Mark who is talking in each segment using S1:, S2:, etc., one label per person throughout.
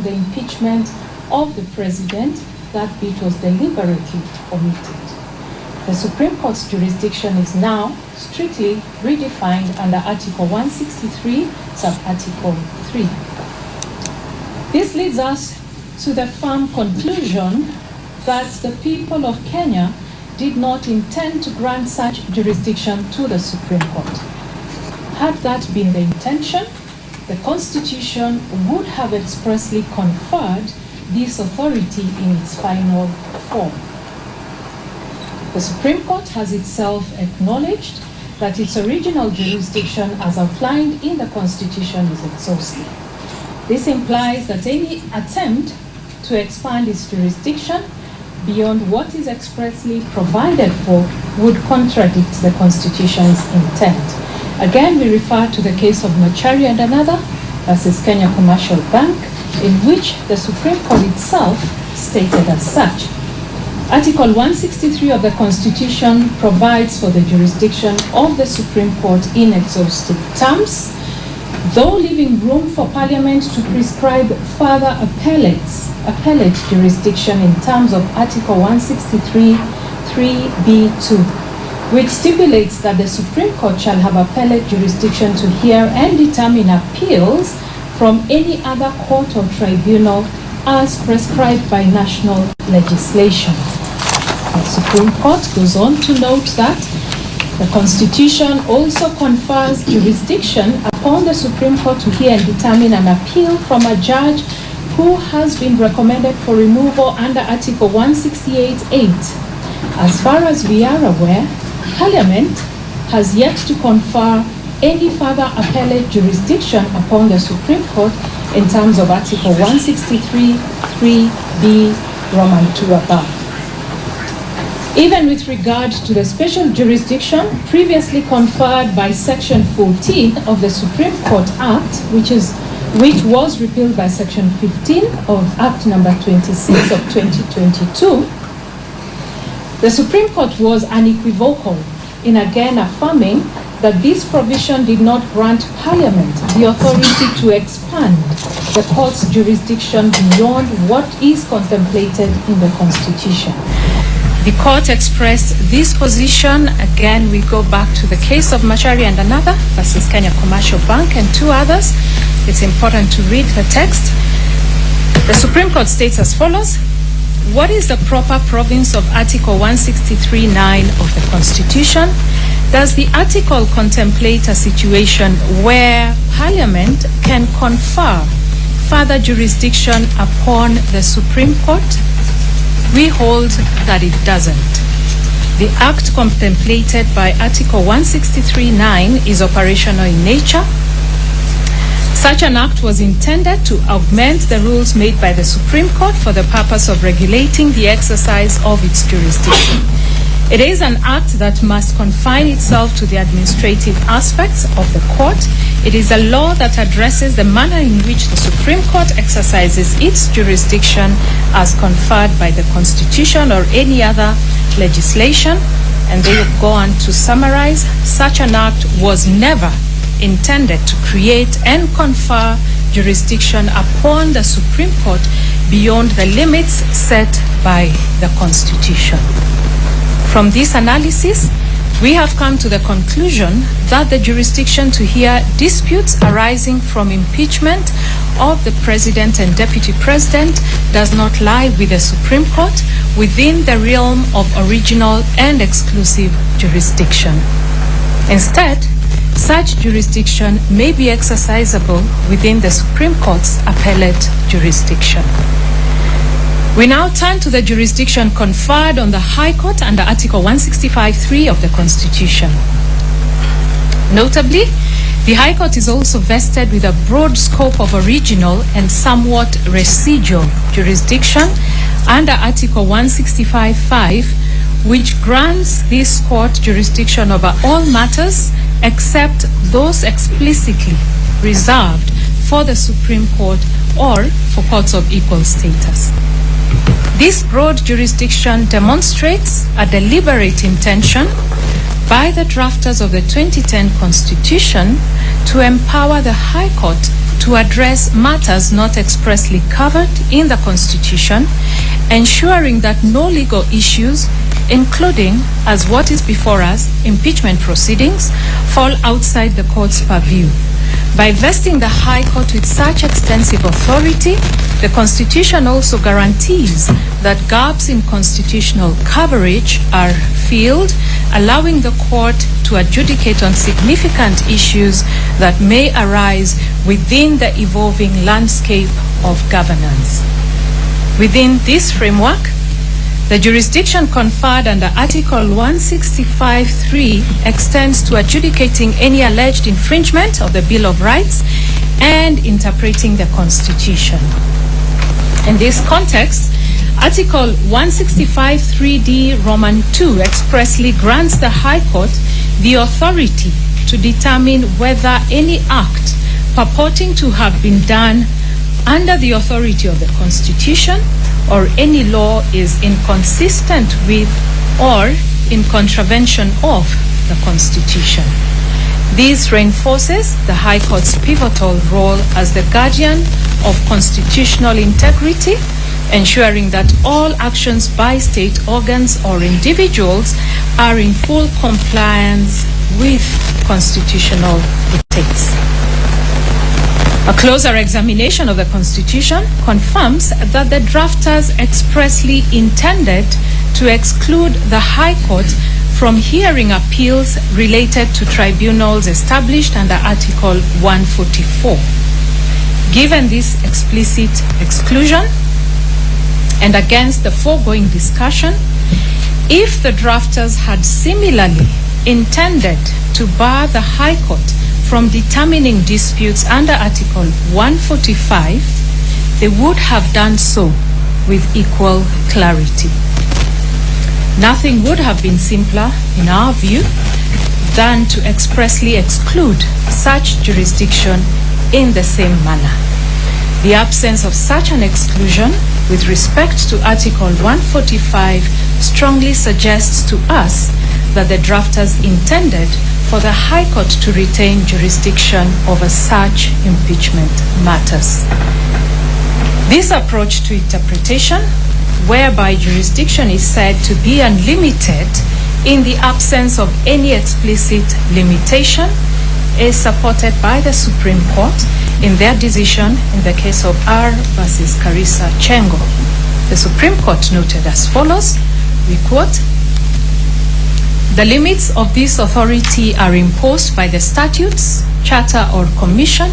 S1: the impeachment of the president, that bit was deliberately omitted. The Supreme Court's jurisdiction is now strictly redefined under Article 163, Sub-Article 3. This leads us to the firm conclusion that the people of Kenya did not intend to grant such jurisdiction to the Supreme Court. Had that been the intention, the Constitution would have expressly conferred this authority in its final form. The Supreme Court has itself acknowledged that its original jurisdiction as outlined in the Constitution is exhaustive. This implies that any attempt to expand its jurisdiction beyond what is expressly provided for would contradict the Constitution's intent. Again, we refer to the case of Machari and another versus Kenya Commercial Bank, in which the Supreme Court itself stated as such. Article 163 of the Constitution provides for the jurisdiction of the Supreme Court in exhaustive terms, though leaving room for Parliament to prescribe further appellate jurisdiction in terms of Article 163 3b2. which stipulates that the Supreme Court shall have appellate jurisdiction to hear and determine appeals from any other court or tribunal as prescribed by national legislation. The Supreme Court goes on to note that the Constitution also confers jurisdiction upon the Supreme Court to hear and determine an appeal from a judge who has been recommended for removal under Article 168(8). As far as we are aware, Parliament has yet to confer any further appellate jurisdiction upon the Supreme Court in terms of Article 163 3b Roman 2 above. Even with regard to the special jurisdiction previously conferred by Section 14 of the Supreme Court Act, which was repealed by Section 15 of Act number 26 of 2022, the Supreme Court was unequivocal in again affirming that this provision did not grant Parliament the authority to expand the court's jurisdiction beyond what is contemplated in the Constitution. The court expressed this position. Again, we go back to the case of Machari and another versus Kenya Commercial Bank and two others. It's important to read the text. The Supreme Court states as follows: what is the proper province of Article 163(9) of the Constitution? Does the article contemplate a situation where Parliament can confer further jurisdiction upon the Supreme Court? We hold that it doesn't. The act contemplated by Article 163(9) is operational in nature. Such an act was intended to augment the rules made by the Supreme Court for the purpose of regulating the exercise of its jurisdiction. It is an act that must confine itself to the administrative aspects of the court. It is a law that addresses the manner in which the Supreme Court exercises its jurisdiction as conferred by the Constitution or any other legislation. And they go on to summarize, such an act was never intended to create and confer jurisdiction upon the Supreme Court beyond the limits set by the Constitution. From this analysis, we have come to the conclusion that the jurisdiction to hear disputes arising from impeachment of the President and Deputy President does not lie with the Supreme Court within the realm of original and exclusive jurisdiction. Instead, such jurisdiction may be exercisable within the Supreme Court's appellate jurisdiction. We now turn to the jurisdiction conferred on the High Court under Article 165(3) of the Constitution. Notably, the High Court is also vested with a broad scope of original and somewhat residual jurisdiction under Article 165(5), which grants this court jurisdiction over all matters except those explicitly reserved for the Supreme Court or for courts of equal status. This broad jurisdiction demonstrates a deliberate intention by the drafters of the 2010 Constitution to empower the High Court to address matters not expressly covered in the Constitution, ensuring that no legal issues, including, as what is before us, impeachment proceedings, fall outside the court's purview. By vesting the High Court with such extensive authority, the Constitution also guarantees that gaps in constitutional coverage are filled, allowing the court to adjudicate on significant issues that may arise within the evolving landscape of governance. Within this framework, the jurisdiction conferred under Article 165(3) extends to adjudicating any alleged infringement of the Bill of Rights and interpreting the Constitution. In this context, Article 165(3)(d) Roman 2 expressly grants the High Court the authority to determine whether any act purporting to have been done under the authority of the Constitution or any law is inconsistent with or in contravention of the Constitution. This reinforces the High Court's pivotal role as the guardian of constitutional integrity, ensuring that all actions by state organs or individuals are in full compliance with constitutional dictates. A closer examination of the Constitution confirms that the drafters expressly intended to exclude the High Court from hearing appeals related to tribunals established under Article 144. Given this explicit exclusion, and against the foregoing discussion, if the drafters had similarly intended to bar the High Court from determining disputes under Article 145, they would have done so with equal clarity. Nothing would have been simpler, in our view, than to expressly exclude such jurisdiction in the same manner. The absence of such an exclusion with respect to Article 145 strongly suggests to us that the drafters intended for the High Court to retain jurisdiction over such impeachment matters. This approach to interpretation, whereby jurisdiction is said to be unlimited in the absence of any explicit limitation, is supported by the Supreme Court in their decision in the case of R versus Karisa Chengo. The Supreme Court noted as follows, we quote, "The limits of this authority are imposed by the statutes, charter or commission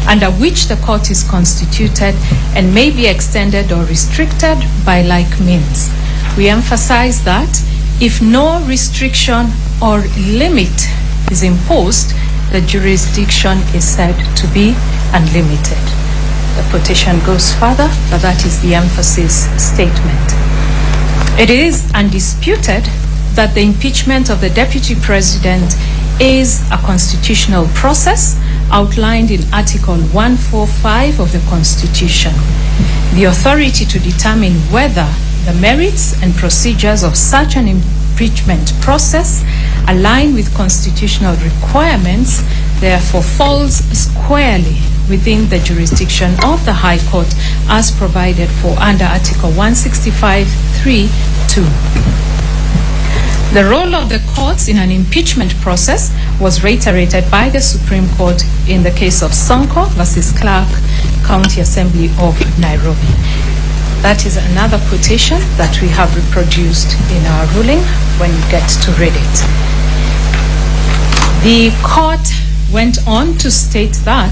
S1: under which the court is constituted and may be extended or restricted by like means. We emphasize that if no restriction or limit is imposed, the jurisdiction is said to be unlimited." The quotation goes further, but that is the emphasis statement. It is undisputed that the impeachment of the Deputy President is a constitutional process outlined in Article 145 of the Constitution. The authority to determine whether the merits and procedures of such an impeachment process align with constitutional requirements therefore falls squarely within the jurisdiction of the High Court as provided for under Article 165(3)(2). The role of the courts in an impeachment process was reiterated by the Supreme Court in the case of Sonko versus Clark, County Assembly of Nairobi. That is another quotation that we have reproduced in our ruling when you get to read it. The court went on to state that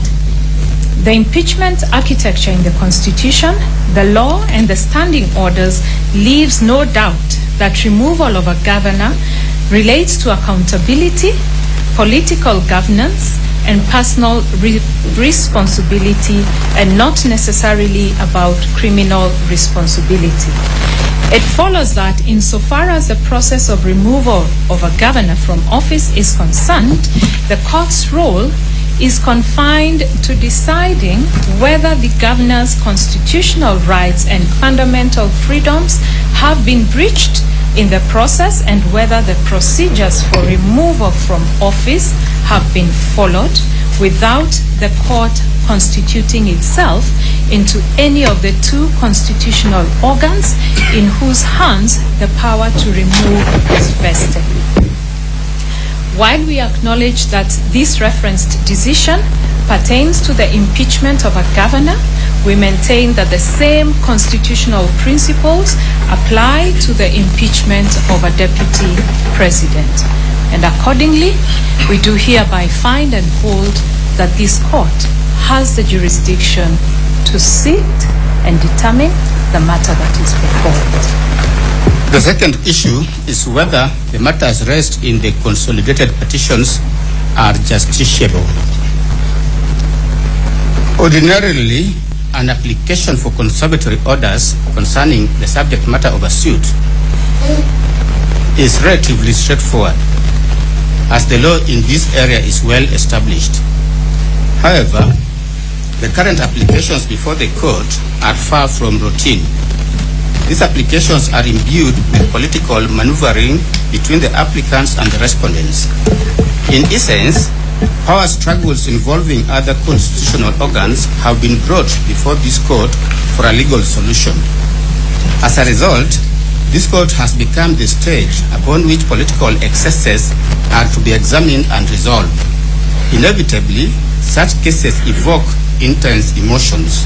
S1: the impeachment architecture in the Constitution, the law, and the standing orders leaves no doubt that removal of a governor relates to accountability, political governance, and personal responsibility, and not necessarily about criminal responsibility. It follows that insofar as the process of removal of a governor from office is concerned, the court's role is confined to deciding whether the governor's constitutional rights and fundamental freedoms have been breached in the process and whether the procedures for removal from office have been followed without the court constituting itself into any of the two constitutional organs in whose hands the power to remove is vested. While we acknowledge that this referenced decision pertains to the impeachment of a governor, we maintain that the same constitutional principles apply to the impeachment of a deputy president. And accordingly, we do hereby find and hold that this court has the jurisdiction to sit and determine the matter that is before it.
S2: The second issue is whether the matters raised in the consolidated petitions are justiciable. Ordinarily, an application for conservatory orders concerning the subject matter of a suit is relatively straightforward, as the law in this area is well established. However, the current applications before the court are far from routine. These applications are imbued with political maneuvering between the applicants and the respondents. In essence, power struggles involving other constitutional organs have been brought before this court for a legal solution. As a result, this court has become the stage upon which political excesses are to be examined and resolved. Inevitably, such cases evoke intense emotions.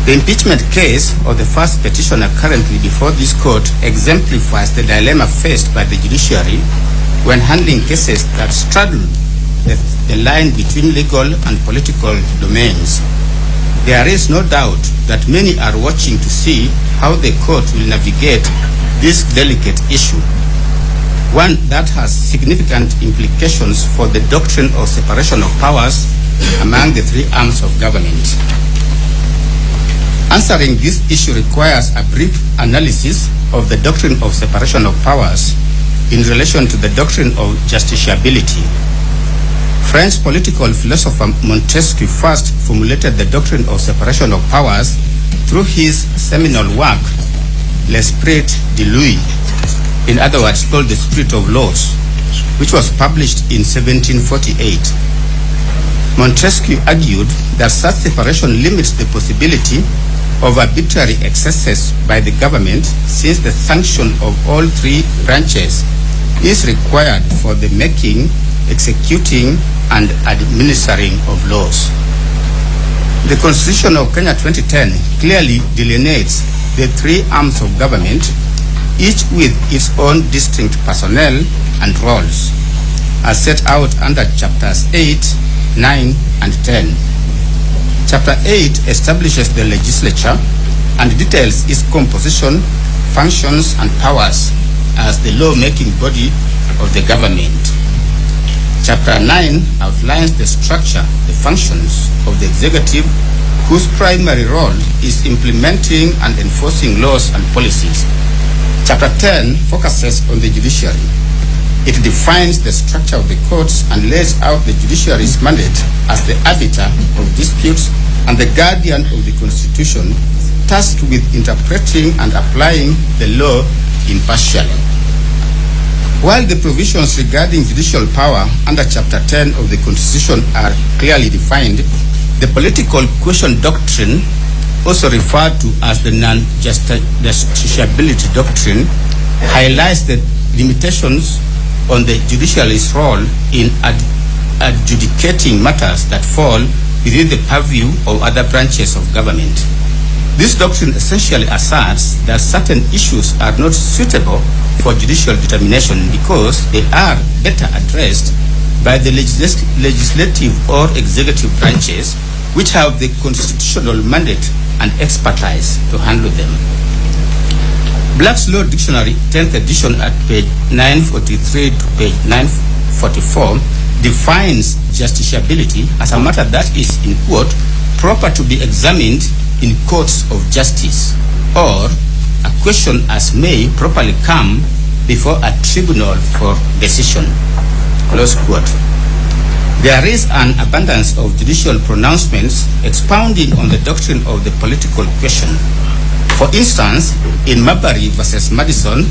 S2: The impeachment case of the first petitioner currently before this court exemplifies the dilemma faced by the judiciary when handling cases that straddle the line between legal and political domains. There is no doubt that many are watching to see how the court will navigate this delicate issue, one that has significant implications for the doctrine of separation of powers among the three arms of government. Answering this issue requires a brief analysis of the doctrine of separation of powers in relation to the doctrine of justiciability. French political philosopher Montesquieu first formulated the doctrine of separation of powers through his seminal work, L'Esprit de Louis, in other words called the Spirit of Laws, which was published in 1748. Montesquieu argued that such separation limits the possibility of arbitrary excesses by the government, since the sanction of all three branches is required for the making, executing, and administering of laws. The Constitution of Kenya 2010 clearly delineates the three arms of government, each with its own distinct personnel and roles, as set out under Chapters 8, 9, and 10. Chapter 8 establishes the legislature and details its composition, functions, and powers as the law-making body of the government. Chapter 9 outlines the structure, the functions of the executive, whose primary role is implementing and enforcing laws and policies. Chapter 10 focuses on the judiciary. It defines the structure of the courts and lays out the judiciary's mandate as the arbiter of disputes and the guardian of the Constitution, tasked with interpreting and applying the law impartially. While the provisions regarding judicial power under Chapter 10 of the Constitution are clearly defined, the political question doctrine, also referred to as the non-justiciability doctrine, highlights the limitations on the judiciary's role in adjudicating matters that fall within the purview of other branches of government. This doctrine essentially asserts that certain issues are not suitable for judicial determination because they are better addressed by the legislative or executive branches, which have the constitutional mandate and expertise to handle them. Black's Law Dictionary, 10th edition, at page 943 to page 944, defines justiciability as a matter that is, in quote, proper to be examined in courts of justice, or a question as may properly come before a tribunal for decision, close quote. There is an abundance of judicial pronouncements expounding on the doctrine of the political question. For instance, in Marbury versus Madison,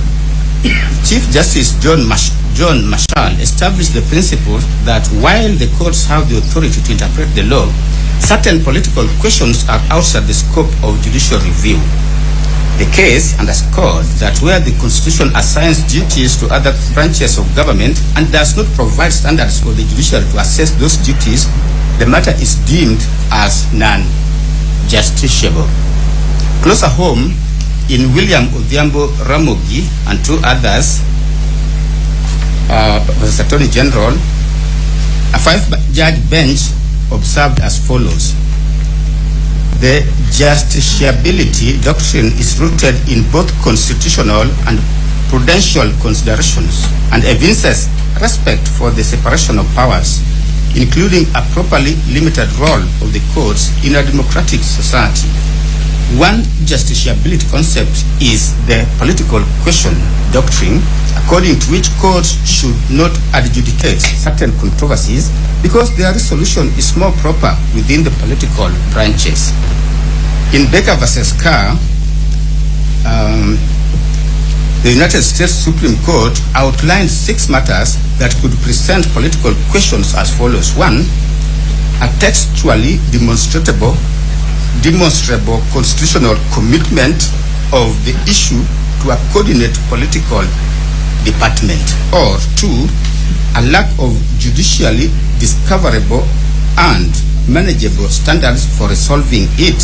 S2: Chief Justice John Marshall established the principle that while the courts have the authority to interpret the law, certain political questions are outside the scope of judicial review. The case underscored that where the Constitution assigns duties to other branches of government and does not provide standards for the judiciary to assess those duties, the matter is deemed as non-justiciable. Closer home, in William Odhiambo Ramogi and two others, versus Attorney General, a five-judge bench observed as follows. The justiciability doctrine is rooted in both constitutional and prudential considerations and evinces respect for the separation of powers, including a properly limited role of the courts in a democratic society. One justiciability concept is the political question doctrine, according to which courts should not adjudicate certain controversies because their resolution is more proper within the political branches. In Baker versus Carr, the United States Supreme Court outlined 6 matters that could present political questions as follows. 1, a textually demonstrable constitutional commitment of the issue to a coordinate political department. Or 2, a lack of judicially discoverable and manageable standards for resolving it.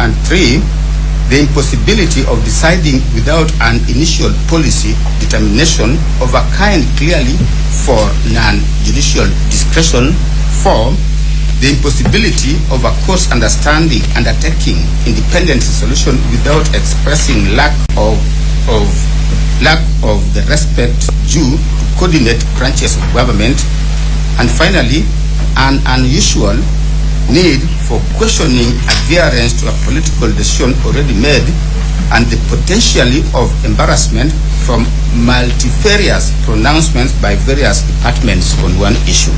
S2: And 3, the impossibility of deciding without an initial policy determination of a kind clearly for non-judicial discretion. 4, the impossibility of a court's understanding undertaking independent resolution without expressing lack of the respect due to coordinate branches of government. And finally, an unusual need for questioning adherence to a political decision already made and the potentially of embarrassment from multifarious pronouncements by various departments on one issue.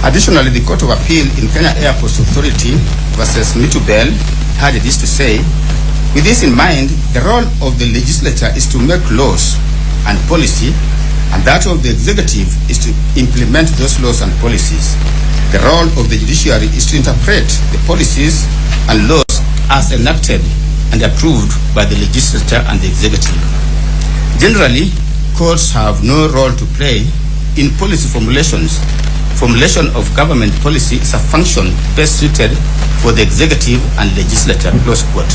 S2: Additionally, the Court of Appeal in Kenya Airports Authority versus Mitubel had this to say: with this in mind, the role of the legislature is to make laws and policy, and that of the executive is to implement those laws and policies. The role of the judiciary is to interpret the policies and laws as enacted and approved by the legislature and the executive. Generally, courts have no role to play in policy formulations. Formulation of government policy is a function best suited for the executive and legislature, close quote.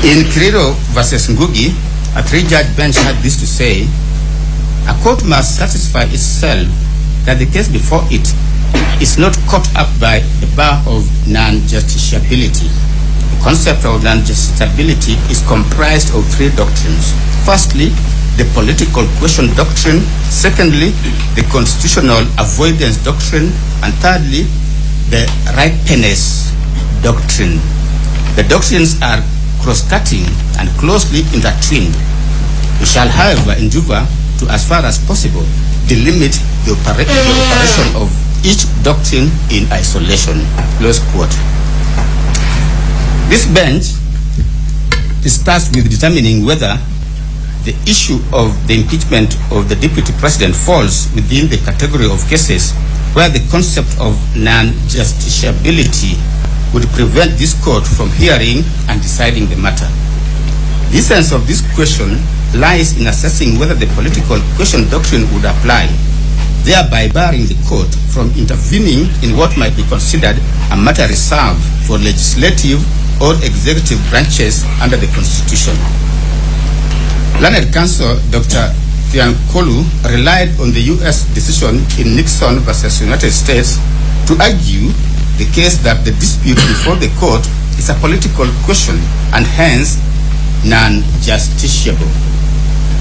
S2: In Kiriro versus Ngugi, a 3-judge bench had this to say: a court must satisfy itself that the case before it is not caught up by the bar of non-justiciability. The concept of non-justiciability is comprised of 3 doctrines. Firstly, the political question doctrine. Secondly, the constitutional avoidance doctrine. And thirdly, the ripeness doctrine. The doctrines are cross-cutting and closely intertwined. We shall, however, endeavor to, as far as possible, delimit the operation of each doctrine in isolation. Close quote. This bench starts with determining whether the issue of the impeachment of the deputy president falls within the category of cases where the concept of non-justiciability would prevent this court from hearing and deciding the matter. The essence of this question lies in assessing whether the political question doctrine would apply, thereby barring the court from intervening in what might be considered a matter reserved for legislative or executive branches under the Constitution. Learned counsel Dr. Thiankolu relied on the U.S. decision in Nixon versus United States to argue the case that the dispute before the court is a political question and hence non-justiciable.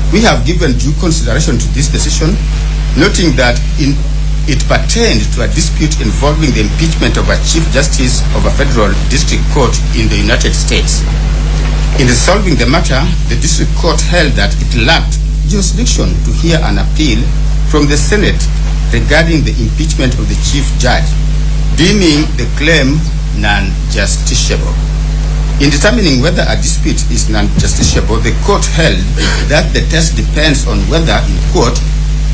S2: We have given due consideration to this decision, noting that it pertained to a dispute involving the impeachment of a Chief Justice of a federal district court in the United States. In resolving the matter, the district court held that it lacked jurisdiction to hear an appeal from the Senate regarding the impeachment of the Chief Judge, deeming the claim non-justiciable. In determining whether a dispute is non-justiciable, the court held that the test depends on whether, in quote,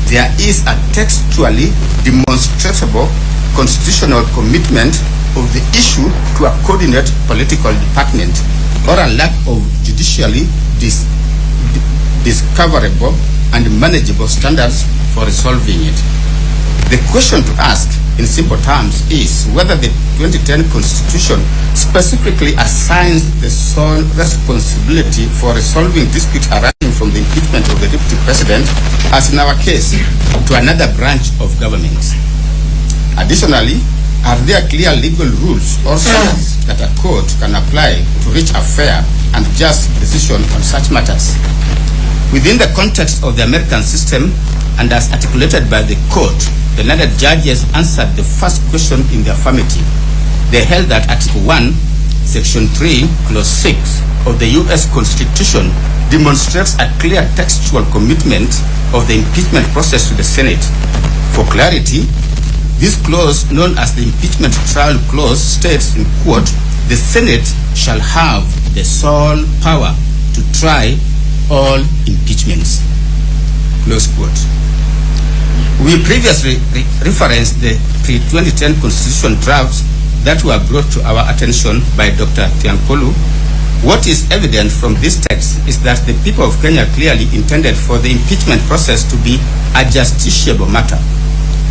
S2: there is a textually demonstrable constitutional commitment of the issue to a coordinate political department or a lack of judicially discoverable and manageable standards for resolving it. The question to ask in simple terms is whether the 2010 Constitution specifically assigns the sole responsibility for resolving disputes arising from the impeachment of the Deputy President, as in our case, to another branch of government. Additionally, are there clear legal rules or standards that a court can apply to reach a fair and just decision on such matters? Within the context of the American system, and as articulated by the court, the learned judges answered the first question in the affirmative. They held that Article 1, Section 3, Clause 6 of the U.S. Constitution demonstrates a clear textual commitment of the impeachment process to the Senate. For clarity, this clause, known as the Impeachment Trial Clause, states in quote, "The Senate shall have the sole power to try all impeachments," close quote. We previously referenced the pre-2010 Constitution drafts that were brought to our attention by Dr. Tiankolu. What is evident from this text is that the people of Kenya clearly intended for the impeachment process to be a justiciable matter.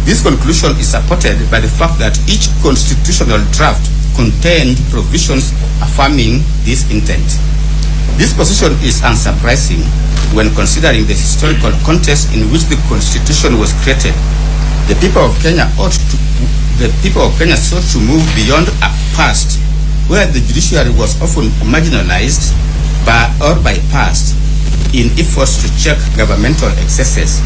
S2: This conclusion is supported by the fact that each constitutional draft contained provisions affirming this intent. This position is unsurprising when considering the historical context in which the Constitution was created. The people of Kenya sought to move beyond a past where the judiciary was often marginalized or bypassed in efforts to check governmental excesses.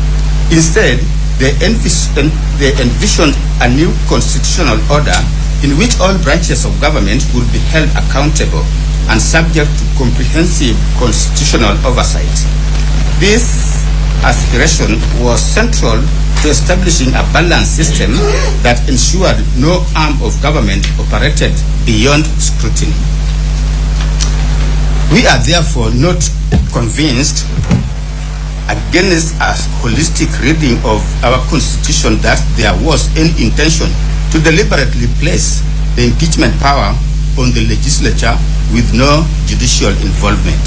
S2: Instead, they envisioned a new constitutional order in which all branches of government would be held accountable and subject to comprehensive constitutional oversight. This aspiration was central to establishing a balanced system that ensured no arm of government operated beyond scrutiny. We are therefore not convinced against a holistic reading of our Constitution that there was any intention to deliberately place the impeachment power on the legislature with no judicial involvement.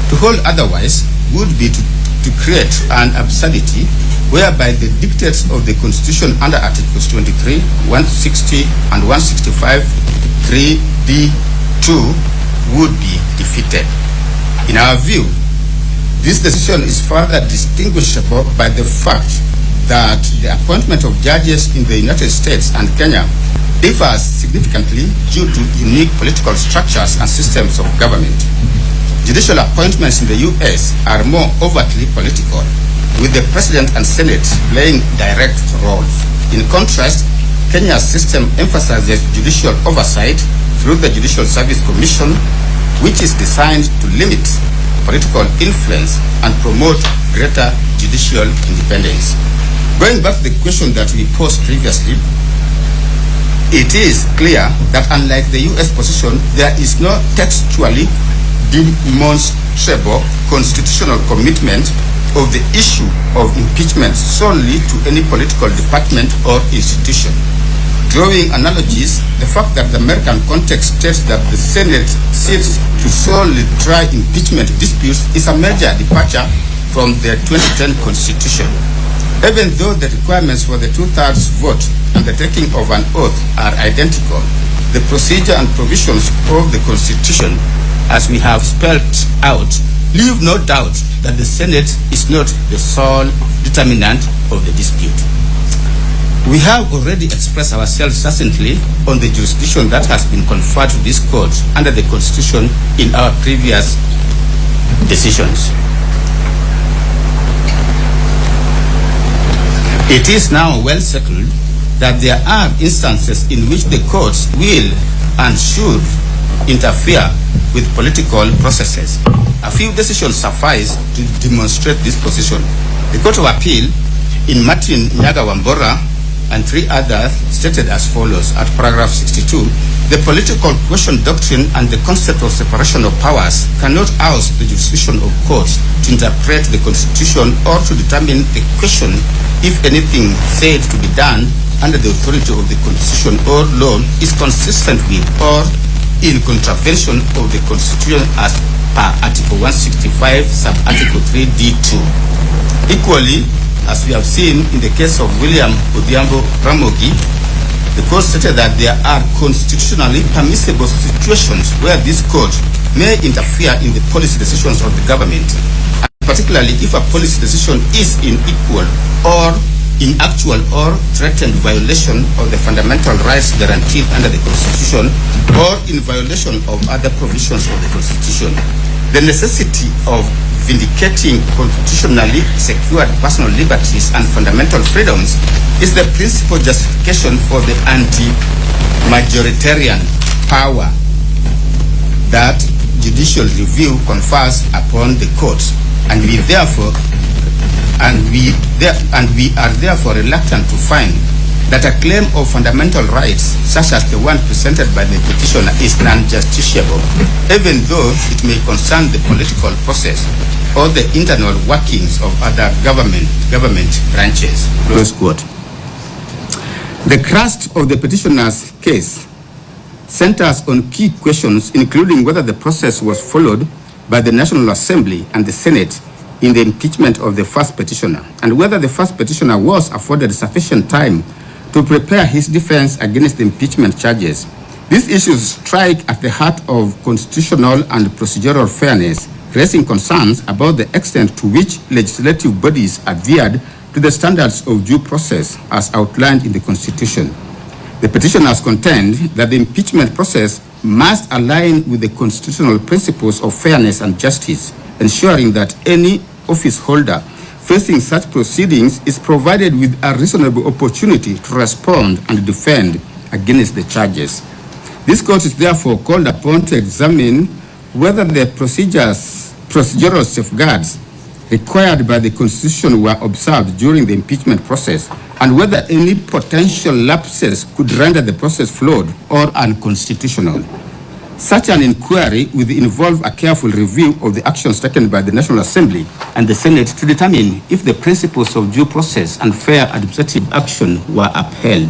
S2: To hold otherwise would be to create an absurdity whereby the dictates of the Constitution under Articles 23, 160, and 165, 3D2 would be defeated. In our view, this decision is further distinguishable by the fact that the appointment of judges in the United States and Kenya differs significantly due to unique political structures and systems of government. Judicial appointments in the U.S. are more overtly political, with the President and Senate playing direct roles. In contrast, Kenya's system emphasizes judicial oversight through the Judicial Service Commission, which is designed to limit political influence and promote greater judicial independence. Going back to the question that we posed previously, it is clear that unlike the U.S. position, there is no textually demonstrable constitutional commitment of the issue of impeachment solely to any political department or institution. Drawing analogies, the fact that the American context states that the Senate sits to solely try impeachment disputes is a major departure from the 2010 Constitution. Even though the requirements for the two-thirds vote and the taking of an oath are identical, the procedure and provisions of the Constitution, as we have spelled out, leave no doubt that the Senate is not the sole determinant of the dispute. We have already expressed ourselves succinctly on the jurisdiction that has been conferred to this court under the Constitution in our previous decisions. It is now well settled that there are instances in which the courts will and should interfere with political processes. A few decisions suffice to demonstrate this position. The Court of Appeal in Martin Nyaga Wambora and three others stated as follows at paragraph 62, the political question doctrine and the concept of separation of powers cannot oust the jurisdiction of courts to interpret the Constitution or to determine the question if anything said to be done under the authority of the Constitution or law is consistent with or in contravention of the Constitution as per Article 165, sub-Article 3D2. Equally, as we have seen in the case of William Odhiambo Ramogi, the court stated that there are constitutionally permissible situations where this court may interfere in the policy decisions of the government, and particularly if a policy decision is in equal or in actual or threatened violation of the fundamental rights guaranteed under the Constitution or in violation of other provisions of the Constitution. The necessity of vindicating constitutionally secured personal liberties and fundamental freedoms is the principal justification for the anti-majoritarian power that judicial review confers upon the court, and we are therefore reluctant to find that a claim of fundamental rights such as the one presented by the petitioner is non-justiciable, even though it may concern the political process or the internal workings of other government branches. Close quote. The crux of the petitioner's case centers on key questions, including whether the process was followed by the National Assembly and the Senate in the impeachment of the first petitioner, and whether the first petitioner was afforded sufficient time to prepare his defense against the impeachment charges. These issues strike at the heart of constitutional and procedural fairness, raising concerns about the extent to which legislative bodies adhered to the standards of due process as outlined in the Constitution. The petitioners contend that the impeachment process must align with the constitutional principles of fairness and justice, ensuring that any office holder facing such proceedings is provided with a reasonable opportunity to respond and defend against the charges. This court is therefore called upon to examine whether the procedural safeguards required by the Constitution were observed during the impeachment process, and whether any potential lapses could render the process flawed or unconstitutional. Such an inquiry will involve a careful review of the actions taken by the National Assembly and the Senate to determine if the principles of due process and fair administrative action were upheld.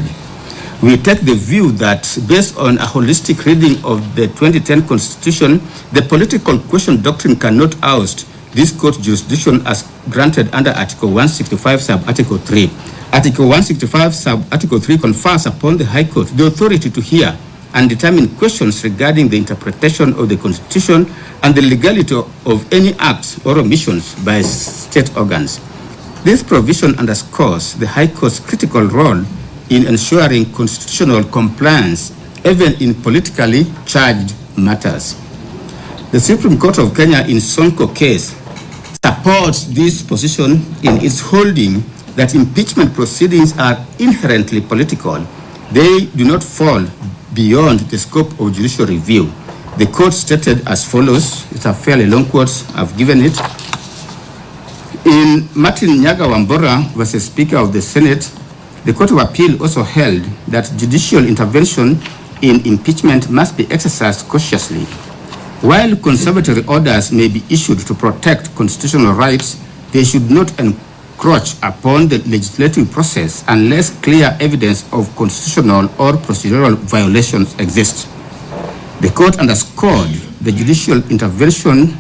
S2: We take the view that, based on a holistic reading of the 2010 Constitution, the political question doctrine cannot oust this court's jurisdiction as granted under Article 165, sub-Article 3. Article 165, sub-Article 3 confers upon the High Court the authority to hear and determine questions regarding the interpretation of the Constitution and the legality of any acts or omissions by state organs. This provision underscores the High Court's critical role in ensuring constitutional compliance, even in politically charged matters. The Supreme Court of Kenya in Sonko case supports this position in its holding that impeachment proceedings are inherently political. They do not fall beyond the scope of judicial review. The court stated as follows. It's a fairly long quote. I've given it. In Martin Nyaga Wambora versus Speaker of the Senate, the Court of Appeal also held that judicial intervention in impeachment must be exercised cautiously. While conservatory orders may be issued to protect constitutional rights, they should not encroach upon the legislative process unless clear evidence of constitutional or procedural violations exist. The court underscored that judicial intervention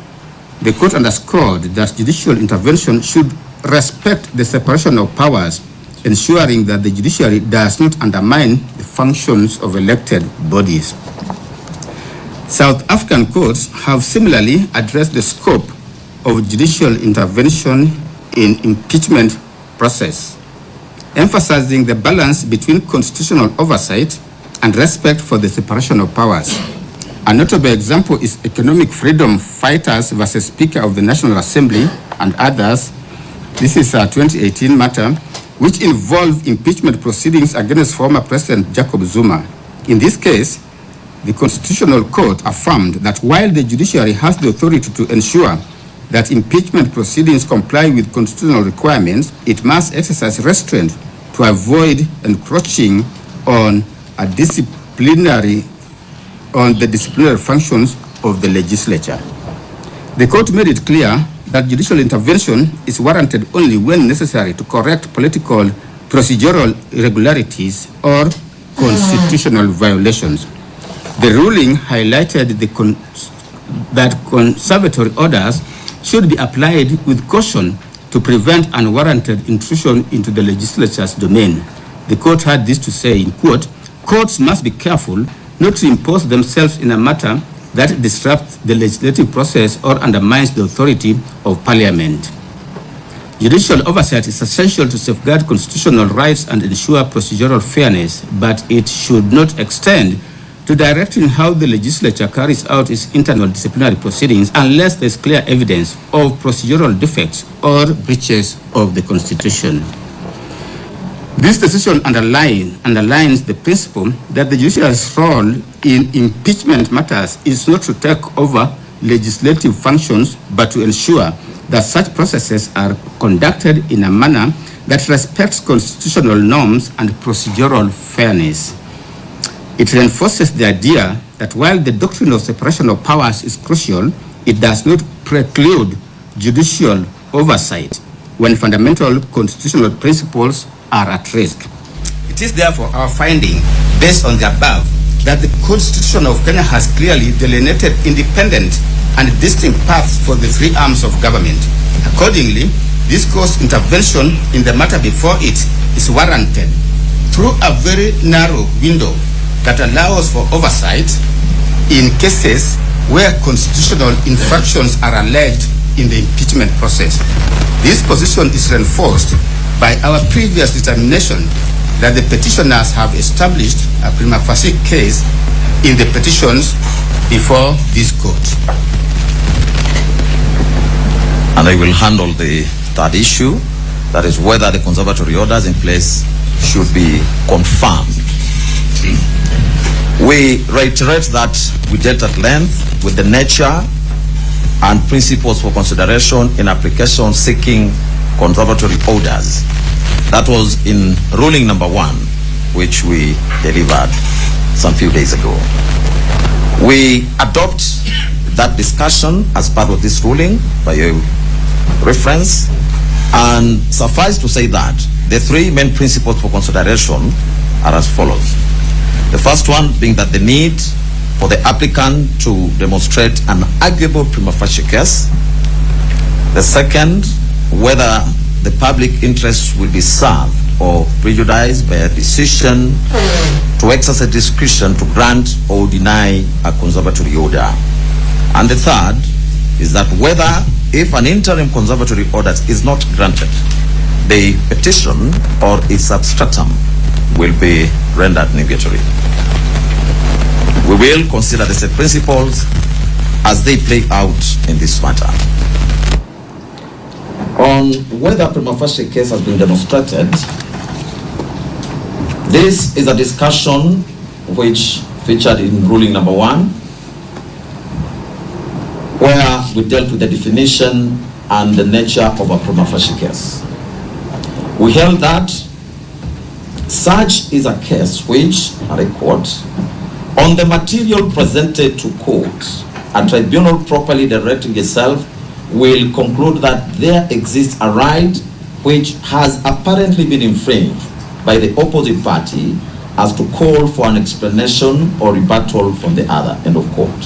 S2: should respect the separation of powers, ensuring that the judiciary does not undermine the functions of elected bodies. South African courts have similarly addressed the scope of judicial intervention in impeachment process, emphasizing the balance between constitutional oversight and respect for the separation of powers. A notable example is Economic Freedom Fighters versus Speaker of the National Assembly and others. This is a 2018 matter which involved impeachment proceedings against former President Jacob Zuma. In this case, the Constitutional Court affirmed that while the judiciary has the authority to ensure that impeachment proceedings comply with constitutional requirements, it must exercise restraint to avoid encroaching on the disciplinary functions of the legislature. The court made it clear that judicial intervention is warranted only when necessary to correct political procedural irregularities, or constitutional violations. The ruling highlighted that conservatory orders should be applied with caution to prevent unwarranted intrusion into the legislature's domain. The court had this to say, in quote, "Courts must be careful not to impose themselves in a matter that disrupts the legislative process or undermines the authority of Parliament. Judicial oversight is essential to safeguard constitutional rights and ensure procedural fairness, but it should not extend to directing how the legislature carries out its internal disciplinary proceedings unless there is clear evidence of procedural defects or breaches of the Constitution." This decision underlines the principle that the judiciary's role in impeachment matters is not to take over legislative functions, but to ensure that such processes are conducted in a manner that respects constitutional norms and procedural fairness. It reinforces the idea that while the doctrine of separation of powers is crucial, it does not preclude judicial oversight when fundamental constitutional principles are at risk. It is therefore our finding, based on the above, that the Constitution of Kenya has clearly delineated independent and distinct paths for the three arms of government. Accordingly, this court's intervention in the matter before it is warranted through a very narrow window that allows for oversight in cases where constitutional infractions are alleged in the impeachment process. This position is reinforced by our previous determination that the petitioners have established a prima facie case in the petitions before this court.
S3: And I will handle the third issue, that is whether the conservatory orders in place should be confirmed. We reiterate that we dealt at length with the nature and principles for consideration in application seeking conservatory orders. That was in ruling number 1, which we delivered some few days ago. We adopt that discussion as part of this ruling by your reference, and suffice to say that the three main principles for consideration are as follows. The first one being that the need for the applicant to demonstrate an arguable prima facie case. The second, whether the public interest will be served or prejudiced by a decision to exercise discretion to grant or deny a conservatory order. And the third is that whether, if an interim conservatory order is not granted, the petition or its substratum will be rendered nugatory. We will consider the said principles as they play out in this matter. On whether prima facie case has been demonstrated, this is a discussion which featured in ruling number 1, where we dealt with the definition and the nature of a prima facie case. We held that such is a case which, and I quote, on the material presented to court, a tribunal properly directing itself will conclude that there exists a right which has apparently been infringed by the opposite party as to call for an explanation or rebuttal from the other, end of quote.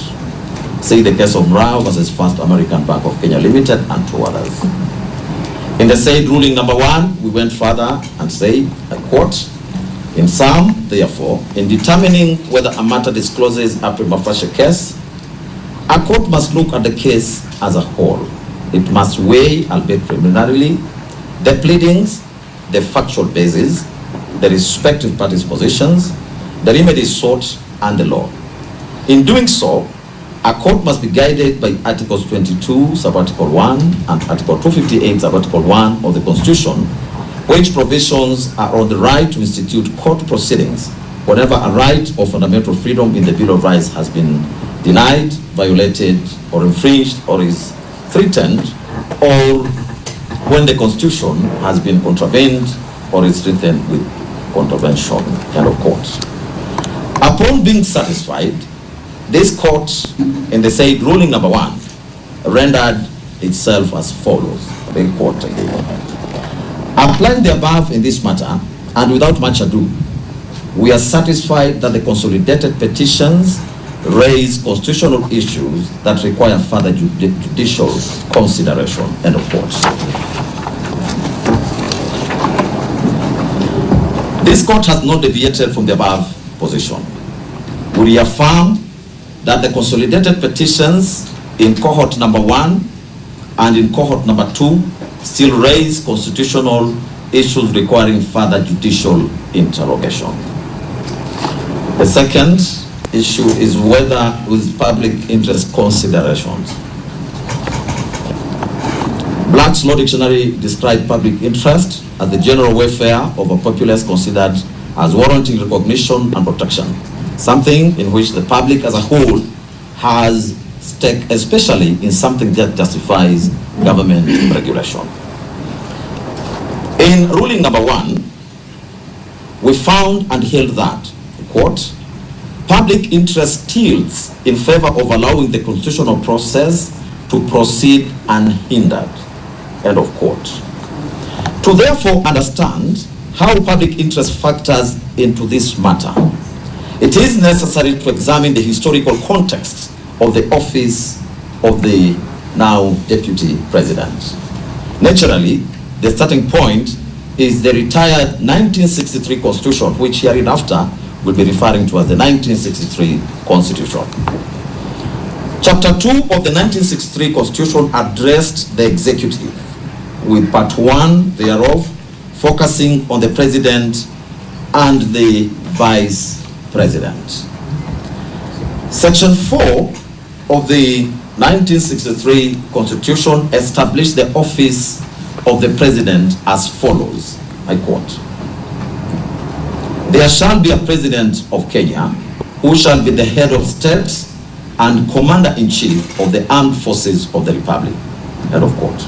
S3: See the case of Rao versus First American Bank of Kenya Limited and 2 others. In the said ruling number 1, we went further and say, I quote, in sum, therefore, in determining whether a matter discloses a prima facie case, a court must look at the case as a whole. It must weigh, albeit preliminarily, the pleadings, the factual basis, the respective parties' positions, the remedies sought, and the law. In doing so, a court must be guided by Articles 22, Sub-Article 1, and Article 258, Sub-Article 1 of the Constitution, which provisions are on the right to institute court proceedings whenever a right or fundamental freedom in the Bill of Rights has been denied, violated, or infringed, or is threatened, or when the Constitution has been contravened or is threatened with contravention, end of quote. Upon being satisfied, this court, in the said ruling number 1, rendered itself as follows. I quote again. Applying the above in this matter, and without much ado, we are satisfied that the consolidated petitions raise constitutional issues that require further judicial consideration. End of quote. This court has not deviated from the above position. We reaffirm that the consolidated petitions in cohort number 1 and in cohort number 2 still raise constitutional issues requiring further judicial interrogation. The second issue is whether with public interest considerations. Black's Law Dictionary describes public interest as the general welfare of a populace considered as warranting recognition and protection, something in which the public as a whole has stake, especially in something that justifies government regulation. In ruling number 1, we found and held that, quote, public interest tilts in favor of allowing the constitutional process to proceed unhindered, end of quote. To therefore understand how public interest factors into this matter, it is necessary to examine the historical context of the office of the now Deputy President. Naturally, the starting point is the retired 1963 Constitution, which hereinafter will be referring to as the 1963 Constitution. Chapter 2 of the 1963 Constitution addressed the executive, with part 1 thereof focusing on the President and the Vice President. Section 4 of the 1963 Constitution established the office of the President as follows, I quote, there shall be a President of Kenya who shall be the head of state and Commander-in-Chief of the Armed Forces of the Republic, end of quote.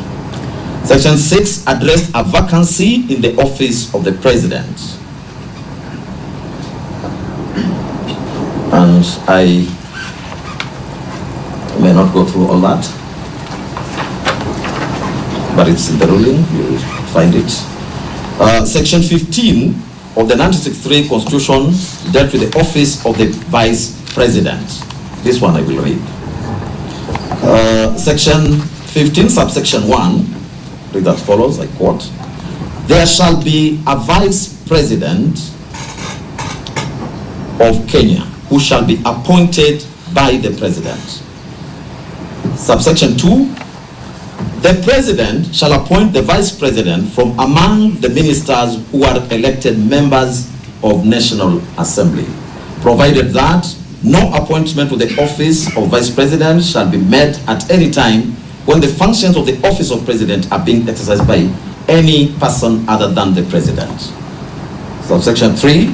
S3: Section 6 addressed a vacancy in the office of the President. And I may not go through all that, but it's in the ruling, you'll find it. Section 15 of the 1963 Constitution dealt with the office of the Vice President. This one I will read. Section 15, subsection 1, read as follows, I quote, there shall be a Vice President of Kenya who shall be appointed by the President. Subsection 2, the President shall appoint the Vice President from among the ministers who are elected members of National Assembly, provided that no appointment to the office of Vice President shall be made at any time when the functions of the office of President are being exercised by any person other than the President. Subsection 3,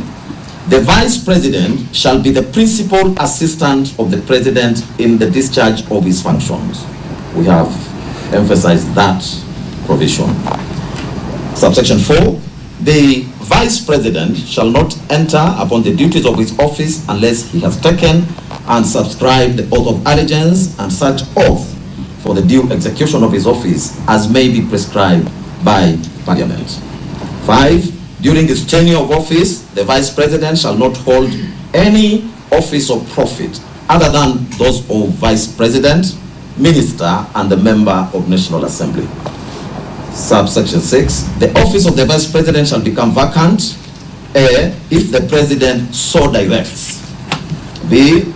S3: the Vice President shall be the principal assistant of the President in the discharge of his functions. We have emphasized that provision. Subsection 4, the Vice President shall not enter upon the duties of his office unless he has taken and subscribed the oath of allegiance and such oath for the due execution of his office as may be prescribed by Parliament. 5, during his tenure of office, the Vice President shall not hold any office of profit other than those of Vice President, Minister, and a member of National Assembly. Subsection 6, the office of the Vice President shall become vacant A, if the President so directs. B,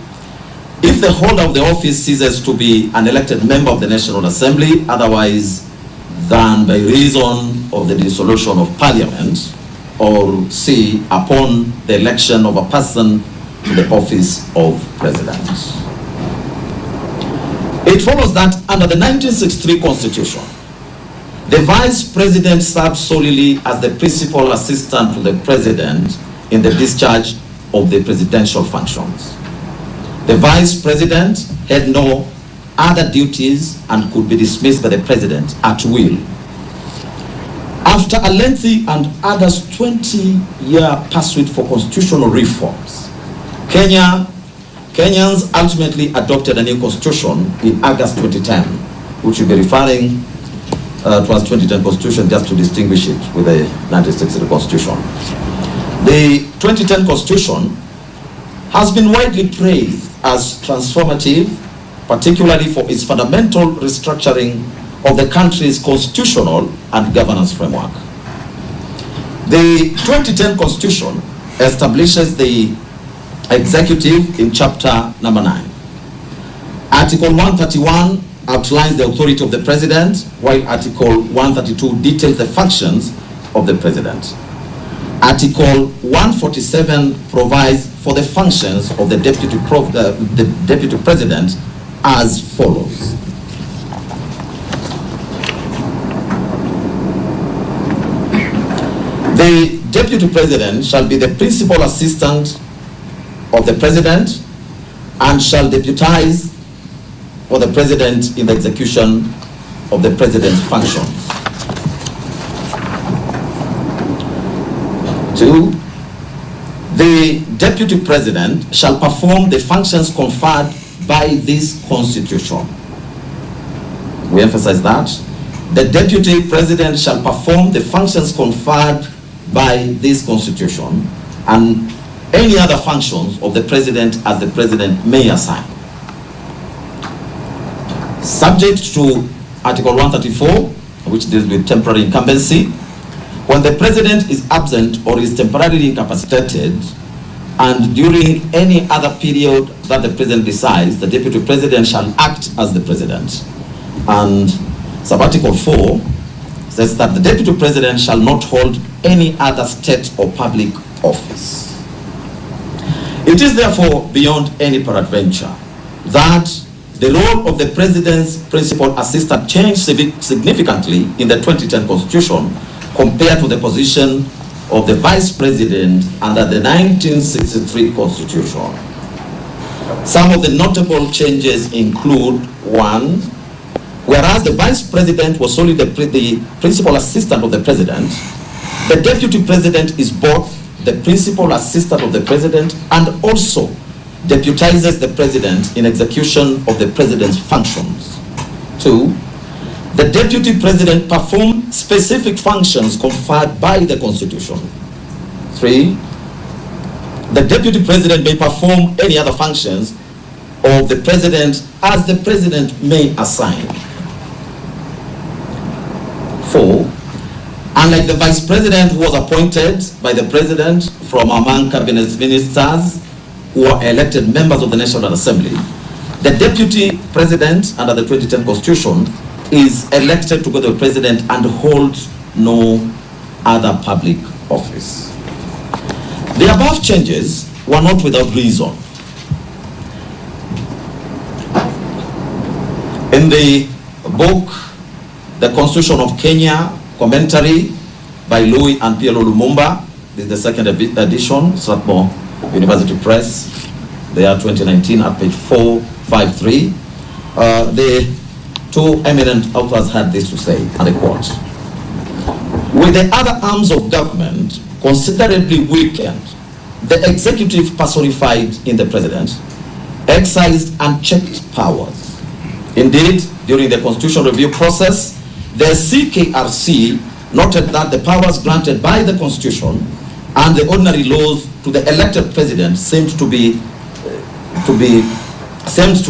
S3: if the holder of the office ceases to be an elected member of the National Assembly otherwise than by reason of the dissolution of Parliament, or C, upon the election of a person to the office of President. It follows that under the 1963 Constitution, the Vice President serves solely as the principal assistant to the President in the discharge of the presidential functions. The Vice President had no other duties and could be dismissed by the President at will. After a lengthy and others 20-year pursuit for constitutional reforms, Kenyans ultimately adopted a new constitution in August 2010, which we'll be referring to as 2010 Constitution just to distinguish it with the 1963 Constitution. The 2010 Constitution has been widely praised as transformative, particularly for its fundamental restructuring of the country's constitutional and governance framework. The 2010 Constitution establishes the executive in chapter number 9. Article 131 outlines the authority of the president, while Article 132 details the functions of the president. Article 147 provides for the functions of the deputy president as follows. The deputy president shall be the principal assistant of the president and shall deputize for the president in the execution of the president's functions. 2. The deputy president shall perform the functions conferred by this constitution. We emphasize that. The deputy president shall perform the functions conferred by this constitution and any other functions of the president as the president may assign. Subject to Article 134, which deals with temporary incumbency, when the president is absent or is temporarily incapacitated, and during any other period that the president decides, the deputy president shall act as the president. And Sub-Article 4 says that the deputy president shall not hold any other state or public office. It is therefore beyond any peradventure that the role of the president's principal assistant changed significantly in the 2010 Constitution compared to the position of the vice president under the 1963 Constitution. Some of the notable changes include: 1, whereas the vice president was solely the principal assistant of the president, the deputy president is both the principal assistant of the president and also deputizes the president in execution of the president's functions. 2, the deputy president performs specific functions conferred by the Constitution. 3, the deputy president may perform any other functions of the president as the president may assign. 4, unlike the vice president who was appointed by the president from among cabinet ministers who are elected members of the National Assembly, the deputy president under the 2010 Constitution is elected together with the president and holds no other public office. The above changes were not without reason. In the book, The Constitution of Kenya, commentary by Louis and Pierre Lumumba, this is the second edition, Strathmore University Press, they are 2019 at page 453. The two eminent authors had this to say, and I quote: "With the other arms of government considerably weakened, the executive personified in the president exercised unchecked powers. Indeed, during the constitutional review process, the CKRC noted that the powers granted by the Constitution and the ordinary laws to the elected president seemed to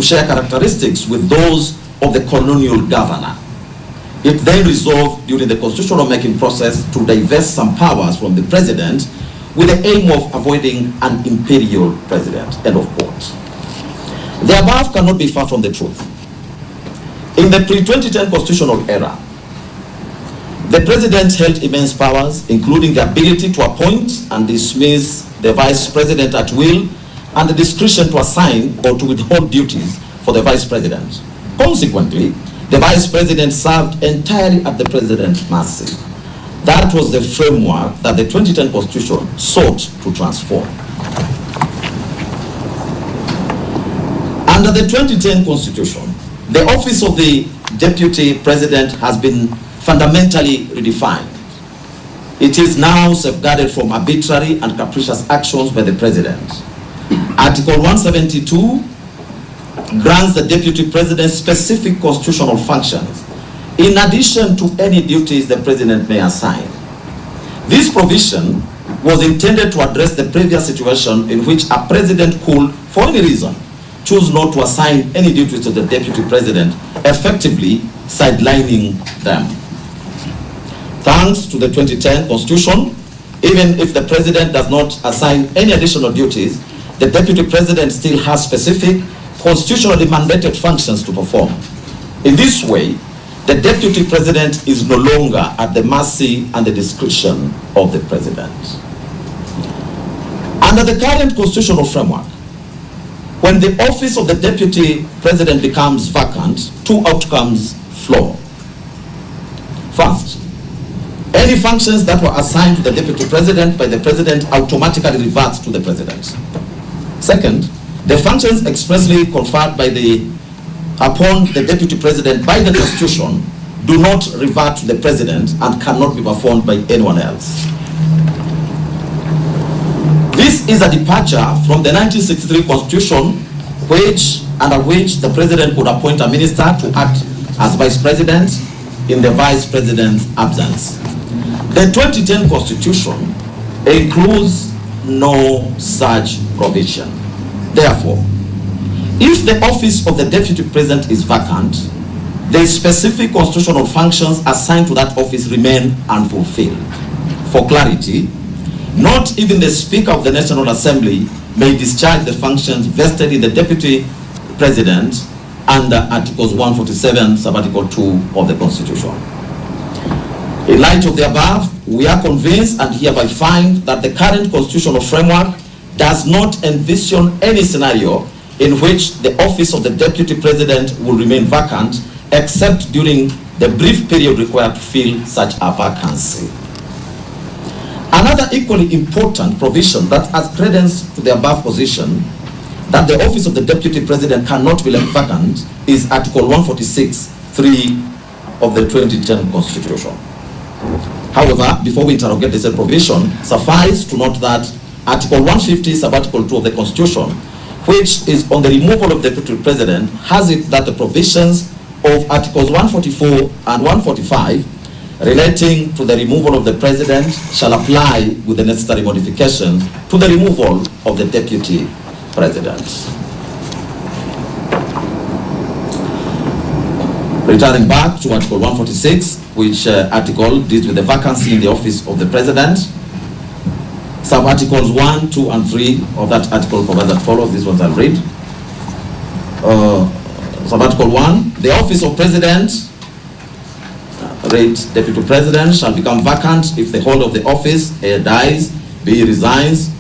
S3: share characteristics with those of the colonial governor. It then resolved during the constitutional making process to divest some powers from the president with the aim of avoiding an imperial president." End of quote. The above cannot be far from the truth. In the pre-2010 constitutional era, the president held immense powers, including the ability to appoint and dismiss the vice president at will and the discretion to assign or to withhold duties for the vice president. Consequently, the vice president served entirely at the president's mercy. That was the framework that the 2010 Constitution sought to transform. Under the 2010 Constitution, the office of the deputy president has been fundamentally redefined. It is now safeguarded from arbitrary and capricious actions by the president. Article 172 grants the deputy president specific constitutional functions in addition to any duties the president may assign. This provision was intended to address the previous situation in which a president could, for any reason, choose not to assign any duties to the deputy president, effectively sidelining them. Thanks to the 2010 Constitution, even if the president does not assign any additional duties, the deputy president still has specific constitutionally mandated functions to perform. In this way, the deputy president is no longer at the mercy and the discretion of the president. Under the current constitutional framework, when the office of the deputy president becomes vacant, two outcomes flow. First, any functions that were assigned to the deputy president by the president automatically reverts to the president. Second, the functions expressly conferred upon the deputy president by the Constitution do not revert to the president and cannot be performed by anyone else. This is a departure from the 1963 Constitution, under which the president could appoint a minister to act as vice president in the vice president's absence. The 2010 Constitution includes no such provision. Therefore, if the office of the deputy president is vacant, the specific constitutional functions assigned to that office remain unfulfilled. For clarity, not even the Speaker of the National Assembly may discharge the functions vested in the deputy president under Articles 147, Sub-Article 2 of the Constitution. In light of the above, we are convinced and hereby find that the current constitutional framework does not envision any scenario in which the office of the deputy president will remain vacant, except during the brief period required to fill such a vacancy. Another equally important provision that adds credence to the above position, that the office of the deputy president cannot be left vacant, is Article 146(3) of the 2010 Constitution. However, before we interrogate this provision, suffice to note that Article 150, Sub-Article 2 of the Constitution, which is on the removal of the deputy president, has it that the provisions of Articles 144 and 145 relating to the removal of the president shall apply with the necessary modifications to the removal of the deputy president. Returning back to Article 146, which article deals with the vacancy in the office of the president. Sub-Articles 1, 2, and 3 of that article provide that follows. These ones I'll read. Sub-Article 1, the office of president, deputy president, shall become vacant if the holder of the office A, dies, B, resigns,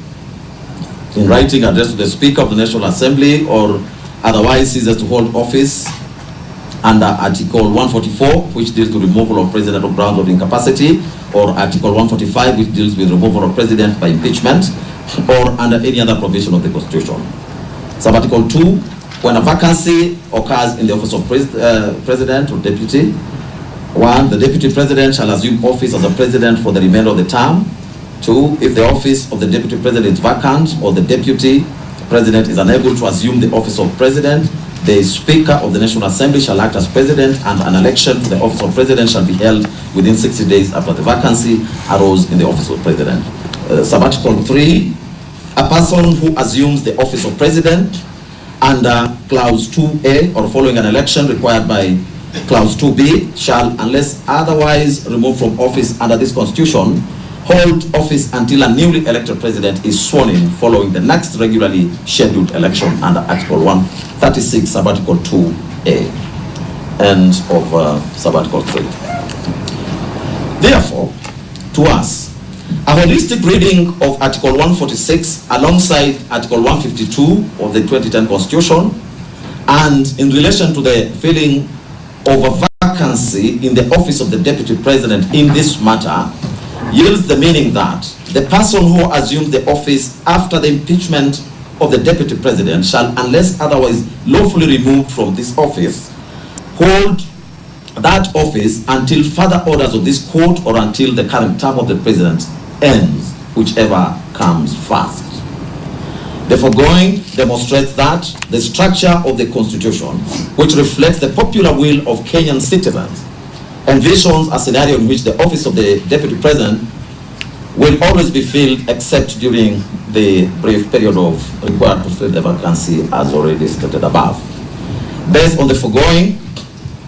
S3: in writing addressed to the Speaker of the National Assembly, or otherwise ceases to hold office under Article 144, which deals with removal of president on grounds of incapacity, or Article 145, which deals with removal of president by impeachment, or under any other provision of the Constitution. Sub-Article 2, when a vacancy occurs in the office of president or deputy, 1, the deputy president shall assume office as a president for the remainder of the term. 2, if the office of the deputy president is vacant or the deputy president is unable to assume the office of president, the Speaker of the National Assembly shall act as president, and an election to the office of president shall be held within 60 days after the vacancy arose in the office of president. Sub-Article 3, a person who assumes the office of president under Clause 2A or following an election required by Clause 2B shall, unless otherwise removed from office under this Constitution, hold office until a newly elected president is sworn in following the next regularly scheduled election under Article 136, Sub-Article 2A. End of Sub-Article 3. Therefore, to us, a holistic reading of Article 146 alongside Article 152 of the 2010 Constitution, and in relation to the filling of a vacancy in the office of the deputy president in this matter, yields the meaning that the person who assumes the office after the impeachment of the deputy president shall, unless otherwise lawfully removed from this office, hold that office until further orders of this court or until the current term of the president ends, whichever comes first. The foregoing demonstrates that the structure of the Constitution, which reflects the popular will of Kenyan citizens, envisions a scenario in which the office of the deputy president will always be filled except during the brief period of required to fill the vacancy as already stated above. Based on the foregoing,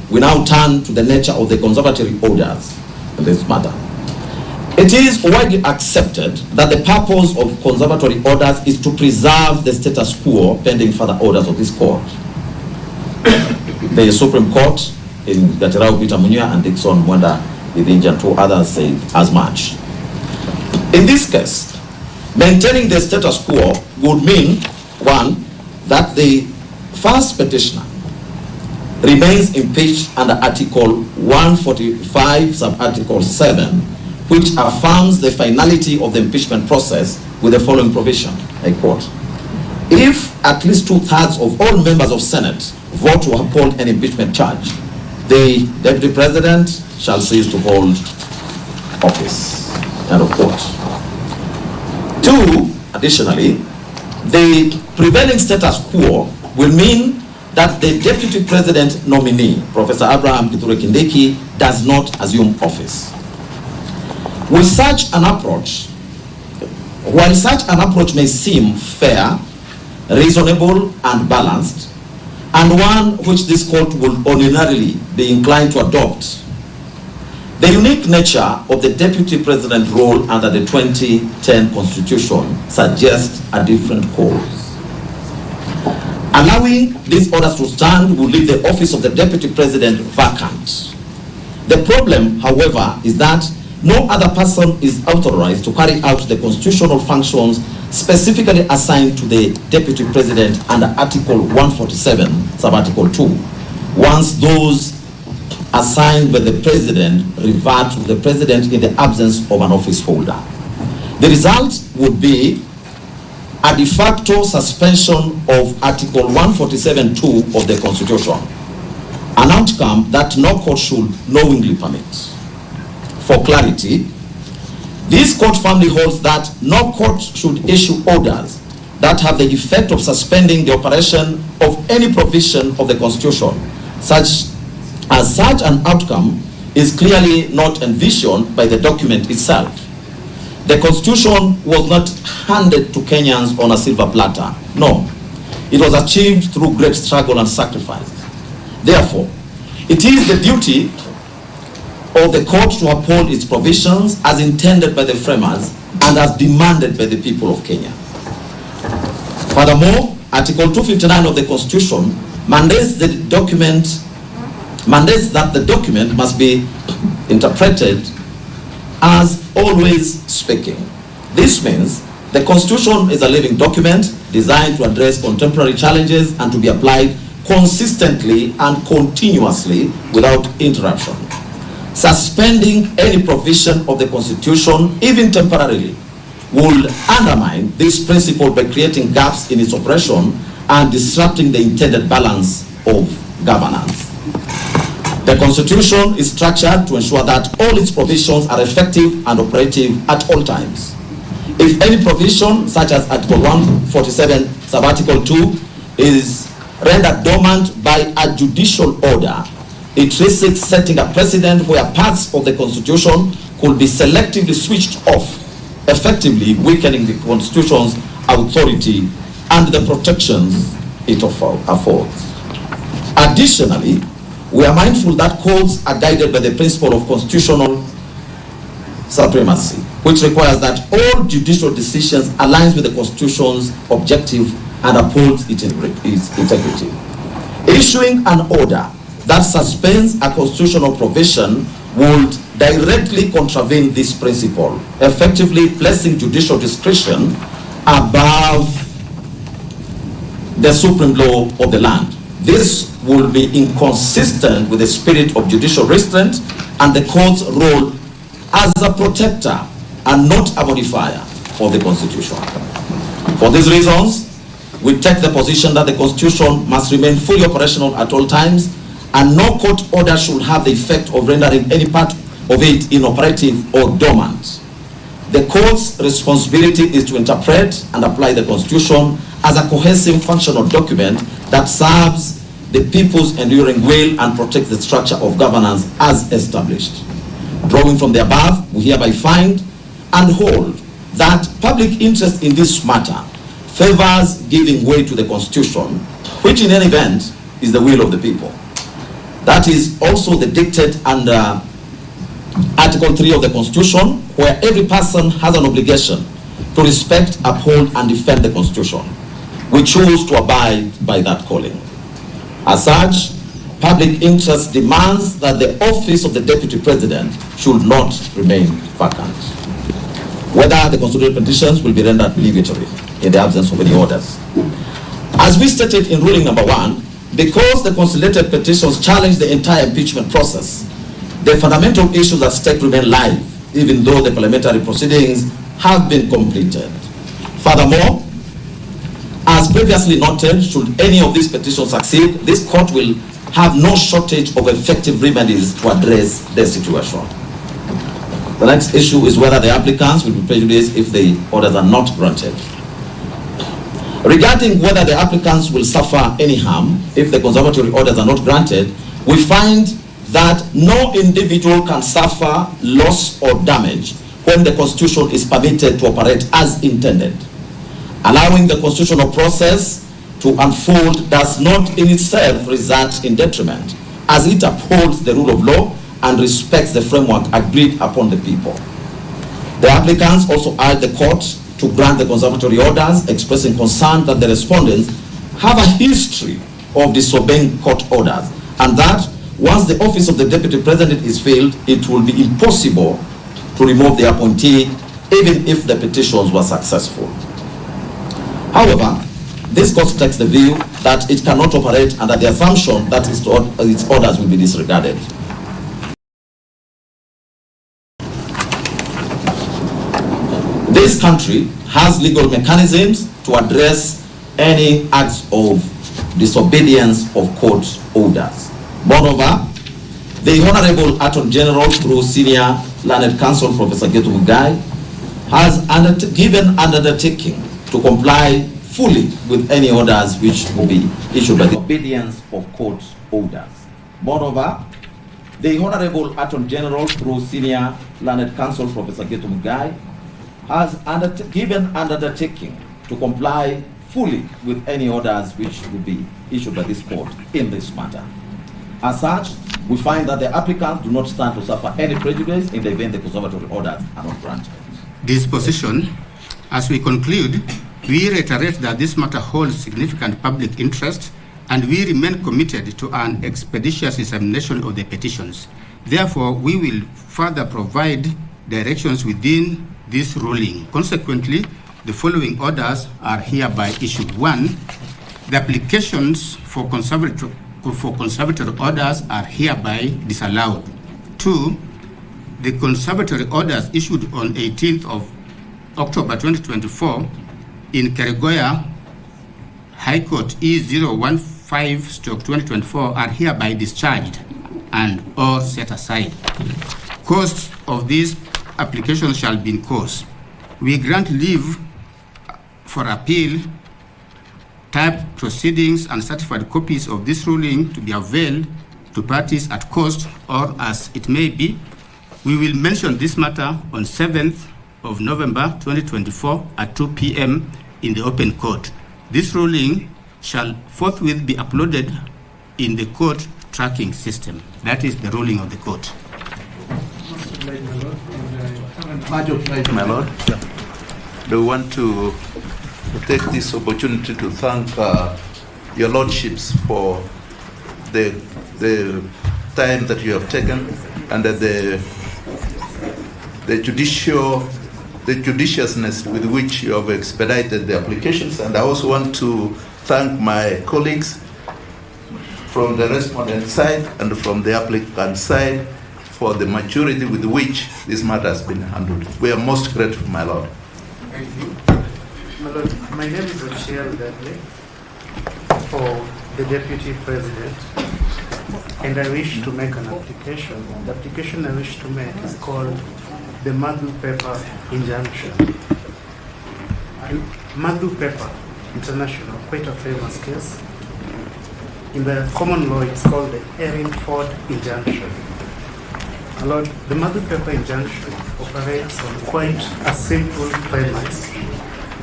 S3: we now turn to the nature of the conservatory orders in this matter. It is widely accepted that the purpose of conservatory orders is to preserve the status quo pending further orders of this court. The Supreme Court in Gachagua, Peter Munya, and Dixon Mwenda Idinja and two others say as much. In this case, maintaining the status quo would mean, one, that the first petitioner remains impeached under Article 145, sub-Article 7, which affirms the finality of the impeachment process with the following provision, I quote, "If at least 2/3 of all members of Senate vote to uphold an impeachment charge, the Deputy President shall cease to hold office." End of quote. Two, additionally, the prevailing status quo will mean that the Deputy President nominee, Professor Abraham Kindiki, does not assume office. With such an approach, while such an approach may seem fair, reasonable, and balanced, and one which this court will ordinarily be inclined to adopt, the unique nature of the Deputy President role under the 2010 Constitution suggests a different course. Allowing these orders to stand will leave the office of the Deputy President vacant. The problem, however, is that no other person is authorized to carry out the constitutional functions specifically assigned to the Deputy President under Article 147, sub-Article 2, once those assigned by the President revert to the President in the absence of an office holder. The result would be a de facto suspension of Article 147(2) of the Constitution, an outcome that no court should knowingly permit. For clarity, this court firmly holds that no court should issue orders that have the effect of suspending the operation of any provision of the Constitution, such an outcome is clearly not envisioned by the document itself. The Constitution was not handed to Kenyans on a silver platter. No, it was achieved through great struggle and sacrifice. Therefore, it is the duty of the court to uphold its provisions as intended by the framers and as demanded by the people of Kenya. Furthermore, Article 259 of the Constitution mandates that the document must be interpreted as always speaking. This means the Constitution is a living document designed to address contemporary challenges and to be applied consistently and continuously without interruption. Suspending any provision of the Constitution, even temporarily, would undermine this principle by creating gaps in its operation and disrupting the intended balance of governance. The Constitution is structured to ensure that all its provisions are effective and operative at all times. If any provision, such as Article 147, sub-Article 2, is rendered dormant by a judicial order, it risks setting a precedent where parts of the Constitution could be selectively switched off, effectively weakening the Constitution's authority and the protections it affords. Additionally, we are mindful that courts are guided by the principle of constitutional supremacy, which requires that all judicial decisions align with the Constitution's objective and upholds its integrity. Issuing an order that suspends a constitutional provision would directly contravene this principle, effectively placing judicial discretion above the supreme law of the land. This will be inconsistent with the spirit of judicial restraint and the court's role as a protector and not a modifier of the Constitution. For these reasons, we take the position that the Constitution must remain fully operational at all times, and no court order should have the effect of rendering any part of it inoperative or dormant. The court's responsibility is to interpret and apply the Constitution as a cohesive functional document that serves the people's enduring will and protects the structure of governance as established. Drawing from the above, we hereby find and hold that public interest in this matter favors giving way to the Constitution, which in any event is the will of the people. That is also the dictate under Article 3 of the Constitution, where every person has an obligation to respect, uphold, and defend the Constitution. We choose to abide by that calling. As such, public interest demands that the office of the Deputy President should not remain vacant. Whether the constitutional petitions will be rendered obligatory in the absence of any orders. As we stated in ruling number 1, because the consolidated petitions challenge the entire impeachment process, the fundamental issues at stake remain live, even though the parliamentary proceedings have been completed. Furthermore, as previously noted, should any of these petitions succeed, this court will have no shortage of effective remedies to address the situation. The next issue is whether the applicants will be prejudiced if the orders are not granted. Regarding whether the applicants will suffer any harm if the conservatory orders are not granted, we find that no individual can suffer loss or damage when the Constitution is permitted to operate as intended. Allowing the constitutional process to unfold does not in itself result in detriment, as it upholds the rule of law and respects the framework agreed upon the people. The applicants also urge the court to grant the conservatory orders, expressing concern that the respondents have a history of disobeying court orders, and that once the office of the Deputy President is filled, it will be impossible to remove the appointee, even if the petitions were successful. However, this court takes the view that it cannot operate under the assumption that its orders will be disregarded. This country has legal mechanisms to address any acts of disobedience of court orders. Moreover, the Honorable Attorney General, through Senior Learned Counsel Professor Gachagua, has given an undertaking to comply fully with any orders which will be issued by the obedience of court orders. Moreover, the Honorable Attorney General, through Senior Learned Counsel Professor Gachagua, has given an undertaking to comply fully with any orders which will be issued by this court in this matter. As such, we find that the applicants do not stand to suffer any prejudice in the event the conservatory orders are not granted.
S2: Disposition. As we conclude, we reiterate that this matter holds significant public interest and we remain committed to an expeditious examination of the petitions. Therefore, we will further provide directions within this ruling. Consequently, the following orders are hereby issued. 1. The applications for conservatory orders are hereby disallowed. 2. The conservatory orders issued on 18th of October 2024 in Keregoya High Court E015/2024 are hereby discharged and or set aside. Costs of these applications shall be in course. We grant leave for appeal, type proceedings and certified copies of this ruling to be availed to parties at cost or as it may be. We will mention this matter on 7th of November 2024 at 2 p.m. in the open court. This ruling shall forthwith be uploaded in the court tracking system. That is the ruling of the court.
S4: My Lord, do want to take this opportunity to thank your lordships for the time that you have taken and the judiciousness with which you have expedited the applications. And I also want to thank my colleagues from the respondent side and from the applicant side for the maturity with which this matter has been handled. We are most grateful, my Lord.
S5: Thank you. My Lord, my name is Michelle Dudley for the Deputy President, and I wish to make an application. The application I wish to make is called the Madhu Paper Injunction. Madhu Paper International, quite a famous case. In the common law, it's called the Erin Ford Injunction. My Lord, the mother paper injunction operates on quite a simple premise,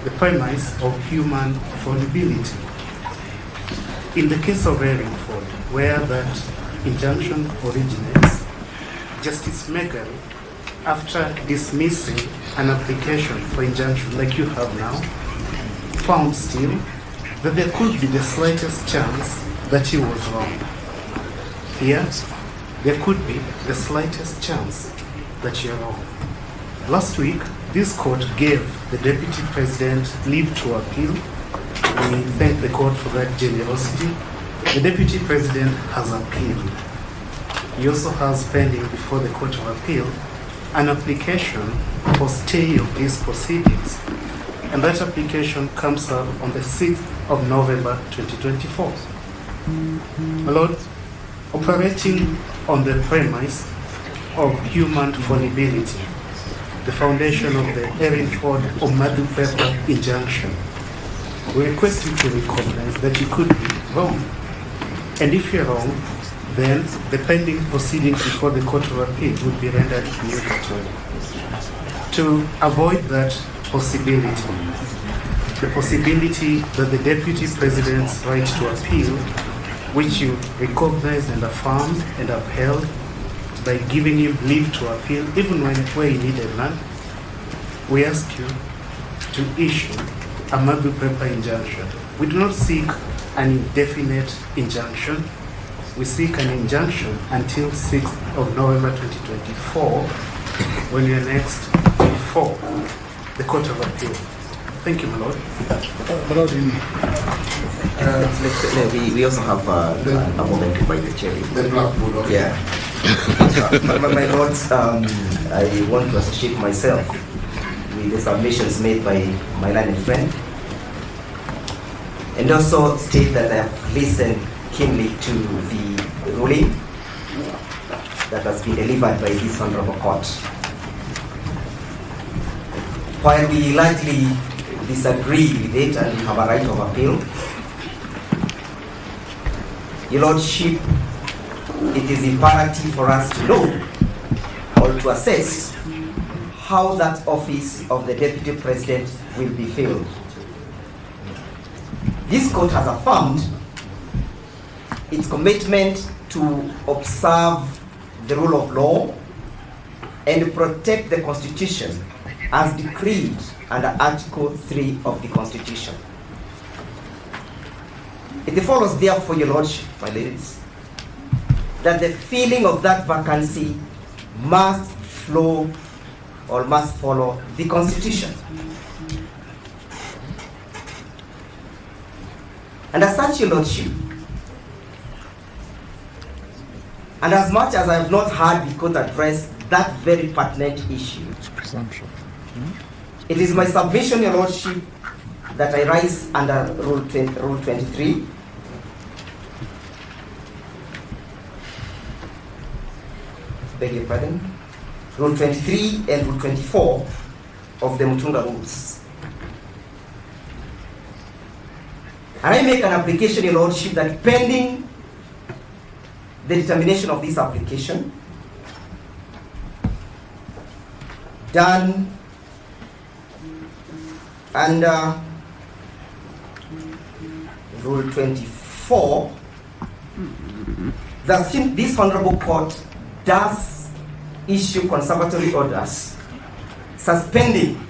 S5: the premise of human vulnerability. In the case of Eringford, where that injunction originates, Justice Megal, after dismissing an application for injunction like you have now, found still that there could be the slightest chance that he was wrong. Here, there could be the slightest chance that you're wrong. Last week, this court gave the Deputy President leave to appeal. We thank the court for that generosity. The Deputy President has appealed. He also has pending before the Court of Appeal an application for stay of these proceedings. And that application comes up on the 6th of November 2024. My Lord, operating on the premise of human vulnerability, the foundation of the Eringford or Madu Pepper injunction, we request you to recognize that you could be wrong. And if you're wrong, then the pending proceedings before the Court of Appeal would be rendered nugatory. To avoid that possibility, the possibility that the Deputy President's right to appeal, which you recognized and affirmed and upheld by giving him leave to appeal, even where he needed none, we ask you to issue a Madu Pepper injunction. We do not seek an indefinite injunction. We seek an injunction until 6th of November 2024, when we are next before the Court of Appeal. Thank you, my Lord.
S6: We also have a moment by the chair.
S7: The Black Bulldog.
S6: Yeah. My lords, I want to associate myself with the submissions made by my learned friend, and also state that I have listened keenly to the ruling that has been delivered by this honorable court. While we largely disagree with it and have a right of appeal, Your Lordship, it is imperative for us to know or to assess how that office of the Deputy President will be filled. This court has affirmed its commitment to observe the rule of law and protect the Constitution as decreed under Article 3 of the Constitution. It follows therefore, Your Lordship, my ladies, that the filling of that vacancy must flow or must follow the Constitution. And as such, Your Lordship, and as much as I have not heard the court address that very pertinent issue, it is my submission, Your Lordship, that I rise under Rule 23. Beg your pardon. Rule 23 and Rule 24 of the Mutunga Rules. And I make an application, Your Lordship, that pending the determination of this application, done under Rule 24, that this Honorable Court does issue conservatory orders suspending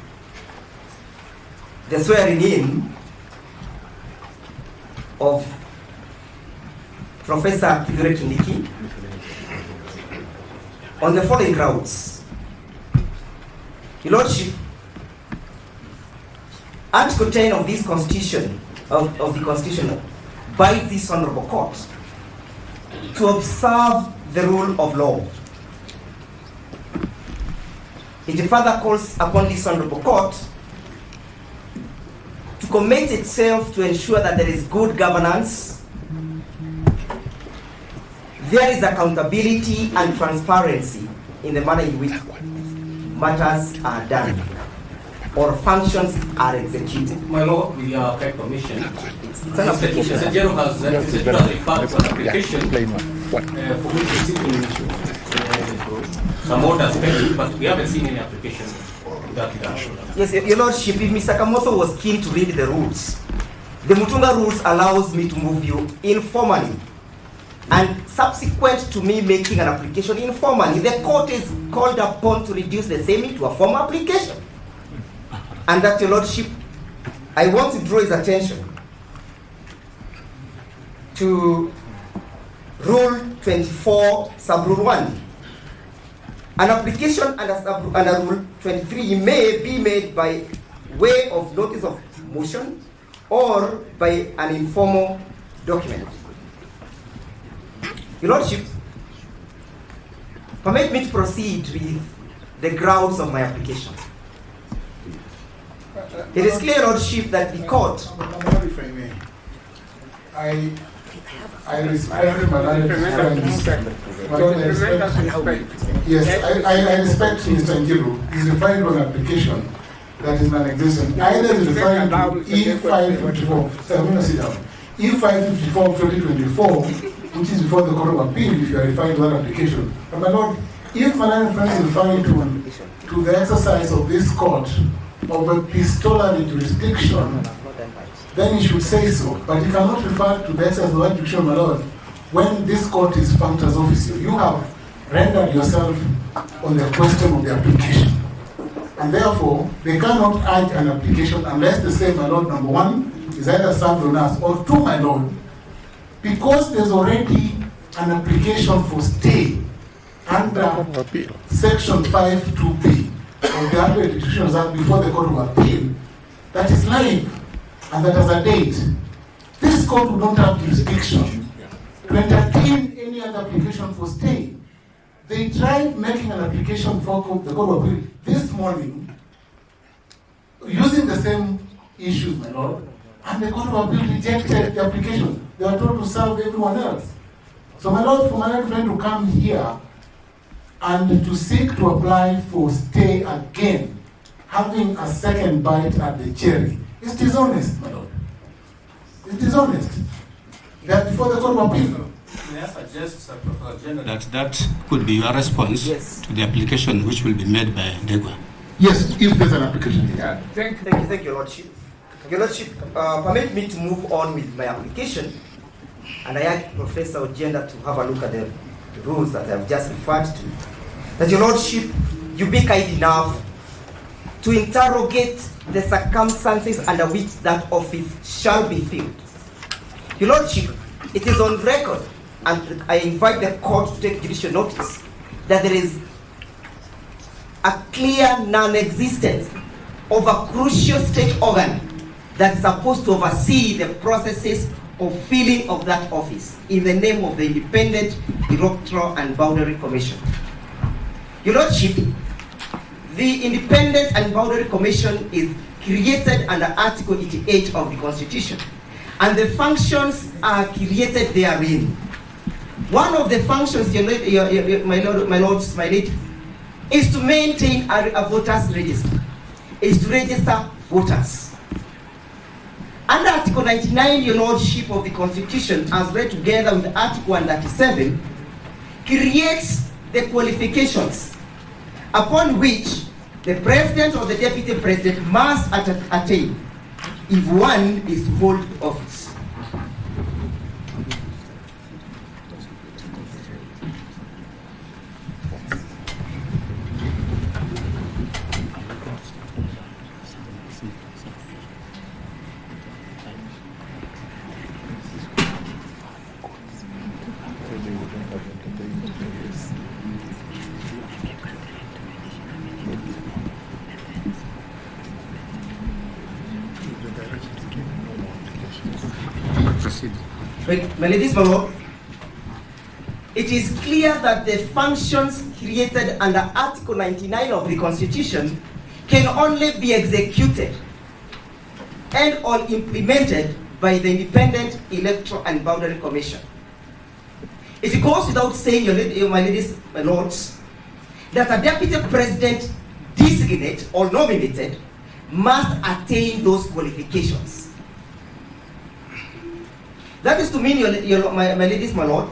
S6: the swearing in of Professor Kindiki on the following grounds. Your Lordship, Article 10 of this Constitution, of the Constitution, bids this Honorable Court to observe the rule of law. It further calls upon this Honorable Court to commit itself to ensure that there is good governance, there is accountability and transparency in the manner in which matters are done or functions are executed.
S8: My Lord, with your kind permission,
S6: It's an application.
S8: Mr. General has referred to an application for which the application through. Some orders pending, but we haven't seen any application without that.
S6: Yes, Your Lordship, if Mr. Kamoso was keen to read the rules, the Mutunga rules allows me to move you informally. And subsequent to me making an application informally, the court is called upon to reduce the same into a formal application. And that, Your Lordship, I want to draw his attention to Rule 24, Sub-Rule 1. An application under Rule 23 may be made by way of notice of motion or by an informal document. Your Lordship, permit me to proceed with the grounds of my application. It is clear, Lordship, that the court...
S7: If I may, I respect my I respect Mr. Njiru. He's referring to an application that is non-existent. Either is referring to E554, so I'm going to sit down. E554 of 2024, which is before the Court of Appeal, if you are referring to that application. But my Lord, if my friend is referring to the exercise of this court of a epistolary jurisdiction, then he should say so. But he cannot refer to the exercise of that jurisdiction, my Lord, when this court is functioned as officer. You have rendered yourself on the question of the application. And therefore, they cannot urge an application unless they say, my Lord, number one, is either served on us, or two, my Lord, because there's already an application for stay under Section 5(2)B of the Appellate Institutions Act before the Court of Appeal that is live and that has a date. This court would not have jurisdiction to entertain any other application for stay. They tried making an application for the Court of Appeal this morning using the same issues, my Lord, and the Court of Appeal rejected the application. They were told to serve everyone else. So, my Lord, for my Lord friend to come here and to seek to apply for stay again, having a second bite at the cherry, is dishonest, my Lord. It's dishonest. That before the Court of Appeal.
S2: May I suggest, that could be your response to the application which will be made by Ndegwa?
S7: Yes, if there's an application.
S6: Yeah. Thank you, Your Lordship. Your Lordship, permit me to move on with my application, and I ask Professor Ojenda to have a look at the rules that I've just referred to. That, Your Lordship, you be kind enough to interrogate the circumstances under which that office shall be filled. Your Lordship, it is on record, and I invite the court to take judicial notice, that there is a clear non-existence of a crucial state organ that's supposed to oversee the processes of filling of that office in the name of the Independent Electoral and Boundary Commission. Your Lordship, the Independent and Boundary Commission is created under Article 88 of the Constitution, and the functions are created therein. One of the functions, my lady, is to maintain a voters register, is to register voters. Under Article 99, Your Lordship, of the Constitution, as read together with Article 137, creates the qualifications upon which the President or the Deputy President must attain if one is to hold office. My ladies, my lord, it is clear that the functions created under Article 99 of the Constitution can only be executed and or implemented by the Independent Electoral and Boundary Commission. It goes without saying, my ladies, my lords, that a deputy president designated or nominated must attain those qualifications. That is to mean, my ladies, my lord,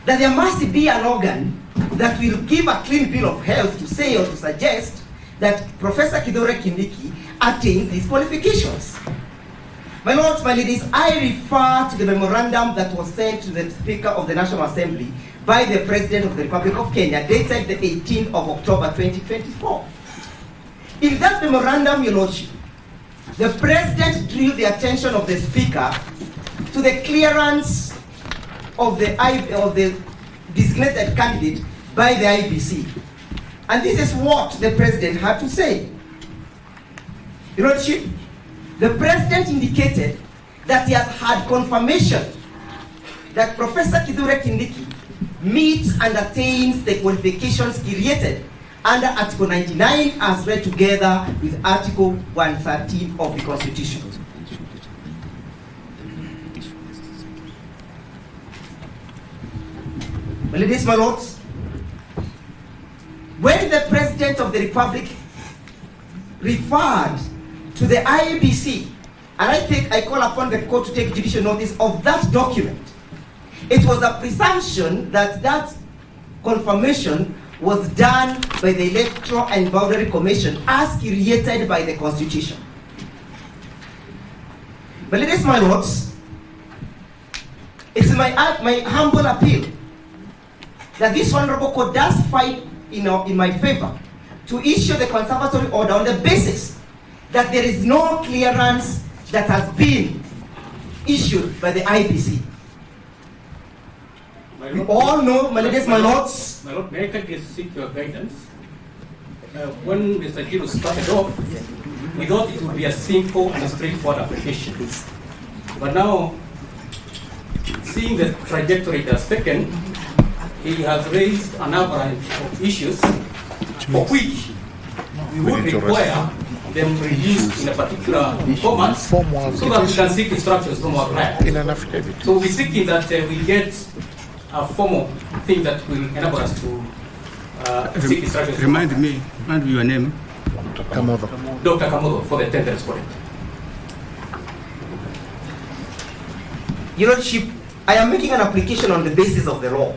S6: that there must be an organ that will give a clean bill of health to say or to suggest that Professor Kithure Kindiki attains these qualifications. My lords, my ladies, I refer to the memorandum that was sent to the Speaker of the National Assembly by the President of the Republic of Kenya, dated the 18th of October 2024. In that memorandum, Your Lordship, the President drew the attention of the Speaker to the clearance of the designated candidate by the IBC. And this is what the President had to say. Your Lordship, the President indicated that he has had confirmation that Professor Kithure Kindiki meets and attains the qualifications created under Article 99 as read together with Article 113 of the Constitution. My ladies, my lords, when the President of the Republic referred to the IEBC, and I call upon the court to take judicial notice of that document, it was a presumption that that confirmation was done by the Electoral and Boundary Commission as created by the Constitution. But ladies, my lords, it's my humble appeal that this honorable court does fight in my favor to issue the conservatory order on the basis that there is no clearance that has been issued by the IBC. You all know, my ladies, my lords.
S8: My lord, may I kindly seek your guidance? When Mr. Giro started off, we thought it would be a simple and a straightforward application. But now, seeing the trajectory it has taken, he has raised an avalanche of issues for which we would require them reduced in a particular format so that we can seek instructions from our client. So we're seeking that we get a formal thing that will enable us to seek instructions.
S2: Remind me your name.
S8: Dr. Kamodo for the 10th respondent.
S6: Your Lordship, I am making an application on the basis of the law.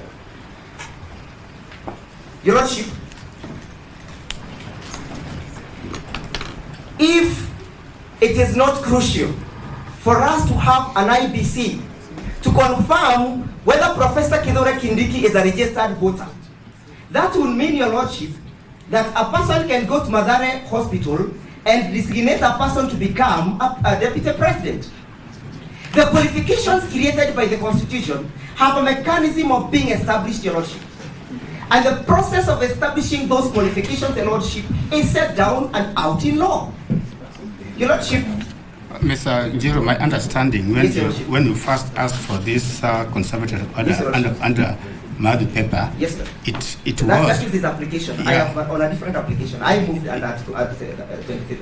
S6: Your Lordship, if it is not crucial for us to have an IBC to confirm whether Professor Kithure Kindiki is a registered voter, that will mean, Your Lordship, that a person can go to Mathare Hospital and designate a person to become a deputy president. The qualifications created by the Constitution have a mechanism of being established, Your Lordship. And the process of establishing those qualifications, Your Lordship, is set down and out in law. Your Lordship.
S2: Mr. Njiro, my understanding, when you first asked for this conservative order under Madu paper,
S6: yes, sir.
S2: It was...
S6: That is his application. Yeah. I have on a different application. I moved under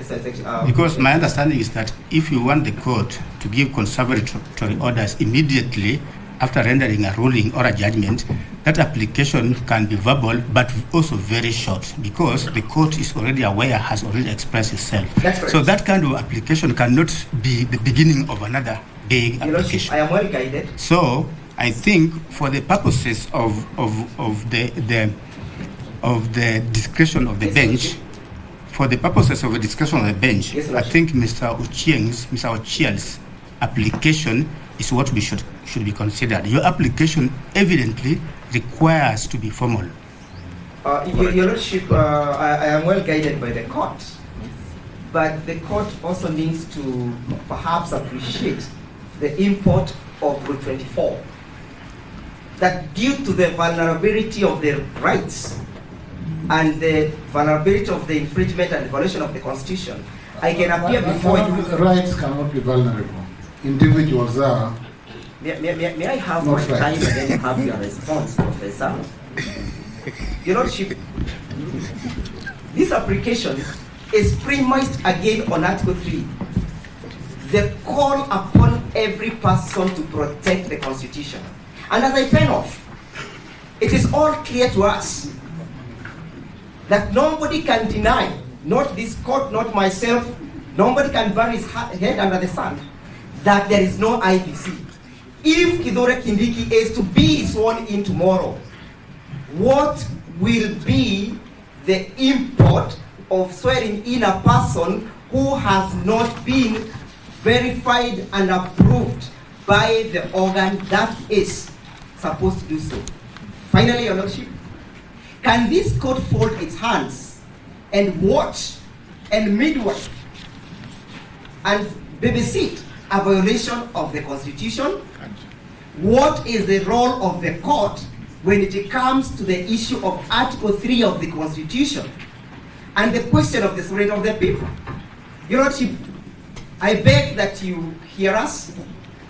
S6: section.
S2: Because my understanding is that if you want the court to give conservatory orders immediately after rendering a ruling or a judgment, that application can be verbal but also very short, because the court is already aware, has already expressed itself.
S6: That's correct.
S2: So that kind of application cannot be the beginning of another big application.
S6: I am well guided.
S2: So I think for the purposes of the discretion of the bench, for the purposes of the discretion of the bench,
S6: yes,
S2: I think Mr. Ochieng's application is what we should be considered. Your application evidently requires to be formal.
S6: Your Lordship, I am well guided by the court, but the court also needs to perhaps appreciate the import of Rule 24. That due to the vulnerability of the rights and the vulnerability of the infringement and violation of the Constitution, I can appear before you.
S7: Rights cannot be vulnerable. Individuals are.
S6: May I have my time and then have your response, Professor? Your Lordship, this application is premised again on Article 3. The call upon every person to protect the Constitution. And as I pen off, it is all clear to us that nobody can deny, not this court, not myself, nobody can bury his head under the sand, that there is no IBC. if Kithure Kindiki is to be sworn in tomorrow, what will be the import of swearing in a person who has not been verified and approved by the organ that is supposed to do so? Finally, Your Lordship, can this court fold its hands and watch and midwife and babysit a violation of the Constitution? What is the role of the court when it comes to the issue of Article 3 of the Constitution and the question of the sovereignty of the people? Your Lordship, I beg that you hear us.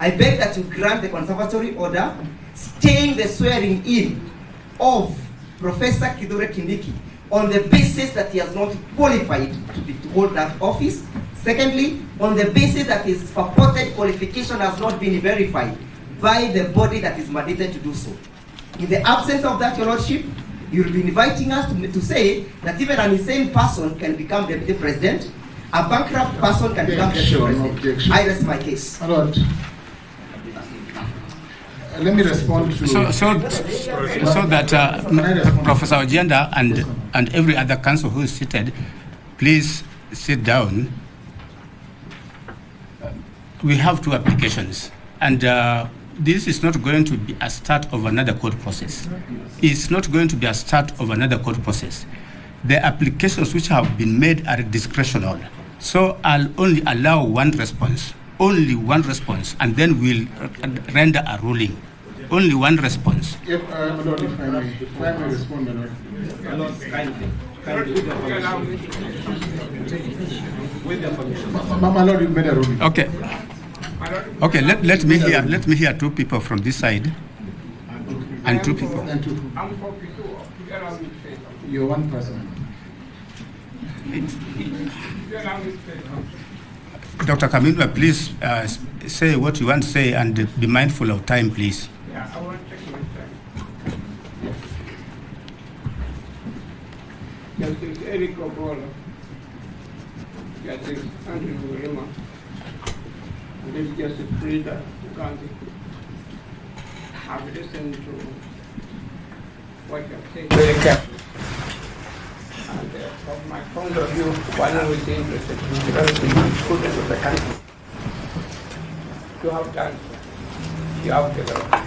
S6: I beg that you grant the Conservatory order staying the swearing in of Professor Kithure Kindiki on the basis that he has not qualified to hold that office. Secondly, on the basis that his purported qualification has not been verified by the body that is mandated to do so. In the absence of that, Your Lordship, you will be inviting us to say that even an insane person can become deputy president, a bankrupt person can become deputy president. I rest my case.
S7: Lord, let me respond to...
S2: So that Professor Ojenda and every other counsel who is seated, please sit down. We have two applications, and this is not going to be a start of another court process. It's not going to be a start of another court process. The applications which have been made are discretional. So I'll only allow one response, and then we'll render a ruling. Only one response.
S7: Yep, my Lord, if I may respond, my Lord. My Lord, you made a ruling.
S2: Okay. Okay, let me hear two people from this side. And two people.
S7: You're one person.
S2: Dr. Kamindwa, please say what you want to say and be mindful of time, please.
S9: Yeah, I want to take my time. Justice Eric Obola, Justice Andrew Burema, and this Justice Frida Gandhi. I've listened to what you're saying very carefully. And from my point of view, one of the interested in developing the goodness of the country. You have done so. You have developed.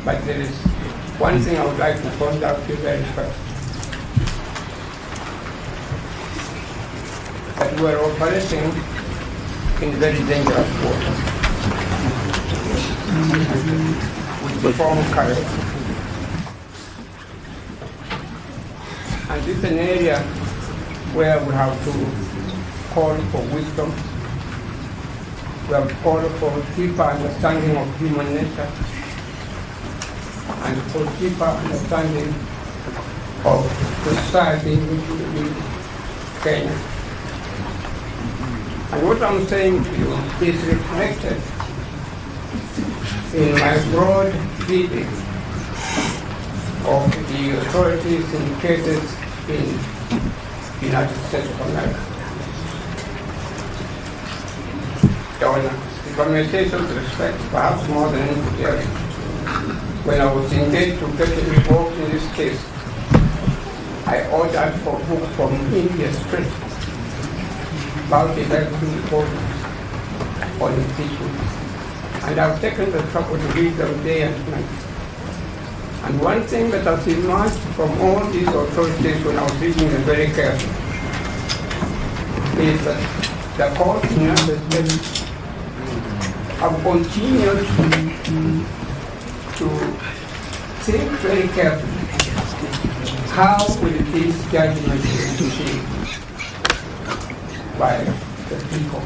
S9: But there is one thing I would like to point out to you very first. That we are operating in very dangerous waters with the form of current. And this is an area where we have to call for wisdom. We have called for deeper understanding of human nature and for deeper understanding of the society in which we live in Kenya. And what I'm saying to you is reflected in my broad reading of the authorities indicated in the United States of America. If I may say so with respect, perhaps more than anything else, when I was engaged to get involved in this case, I ordered for a book from India straight about the electoral report on impeachment. And I've taken the trouble to read them day and night. And one thing that has emerged from all these authorities when I was reading them very carefully is that the court in the United States have continued to think very carefully how will this judgment be received by the people,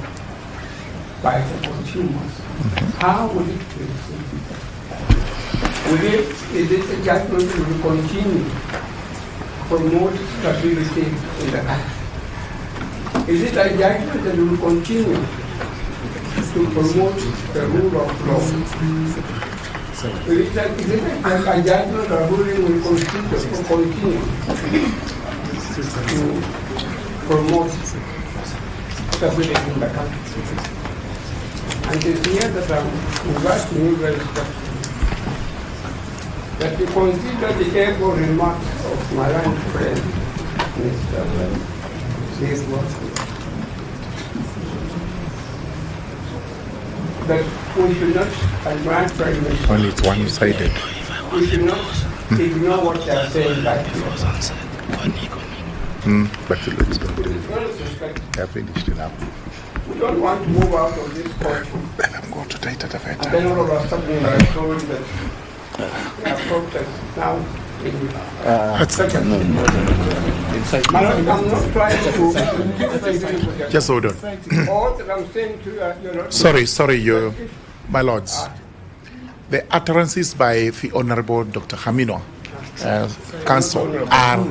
S9: by the consumers. How will it be received? Is it a judgment that will continue to promote stability in the country? Is it a judgment that will continue to promote the rule of law? Is it a judgment or ruling will continue to promote stability in the country? And it's here that I'm inviting you very respectfully that you consider the able remarks of my learned friend, Mr. Gachagua, that we should not, and my Prime Minister,
S10: only it's one-sided.
S9: We should not ignore what they are saying back here.
S10: But it looks good.
S9: With all respect,
S10: I finished it now.
S9: we don't want to move out of this court.
S10: I'm going to take it
S9: And then all of a sudden we are told that we are protest now. I'm not trying to.
S10: Just hold on.
S9: All that I'm saying to you, you're not.
S10: Sorry, my lords. The utterances by the Honorable Dr. Hamino, Council, are.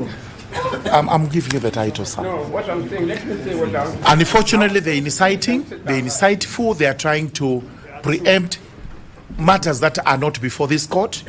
S10: I'm giving you the title, sir.
S9: No, what I'm saying, let me say what I'm.
S10: And unfortunately, they're insightful, they are trying to preempt matters that are not before this court.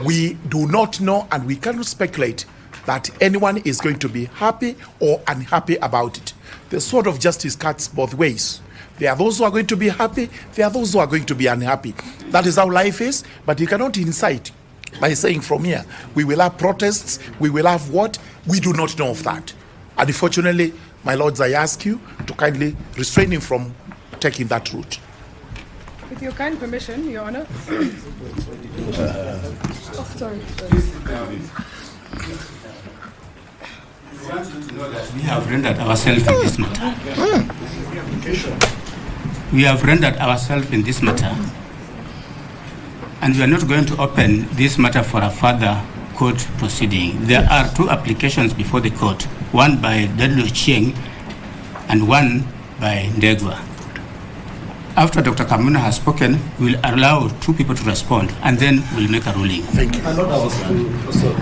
S10: We do not know and we cannot speculate that anyone is going to be happy or unhappy about it. The sword of justice cuts both ways. There are those who are going to be happy, there are those who are going to be unhappy. That is how life is, but you cannot incite by saying from here, we will have protests, we will have what? We do not know of that. And unfortunately, my lords, I ask you to kindly restrain him from taking that route.
S11: With your kind permission, Your Honor. Sorry.
S2: We want you to know that we have rendered ourselves in this matter. We have rendered ourselves in this matter, and we are not going to open this matter for a further court proceeding. There are two applications before the court, one by Dedlo Chieng and one by Ndegwa. After Dr. Kamuna has spoken, we'll allow two people to respond, and then we'll make a ruling.
S10: Thank you.
S3: I know that was also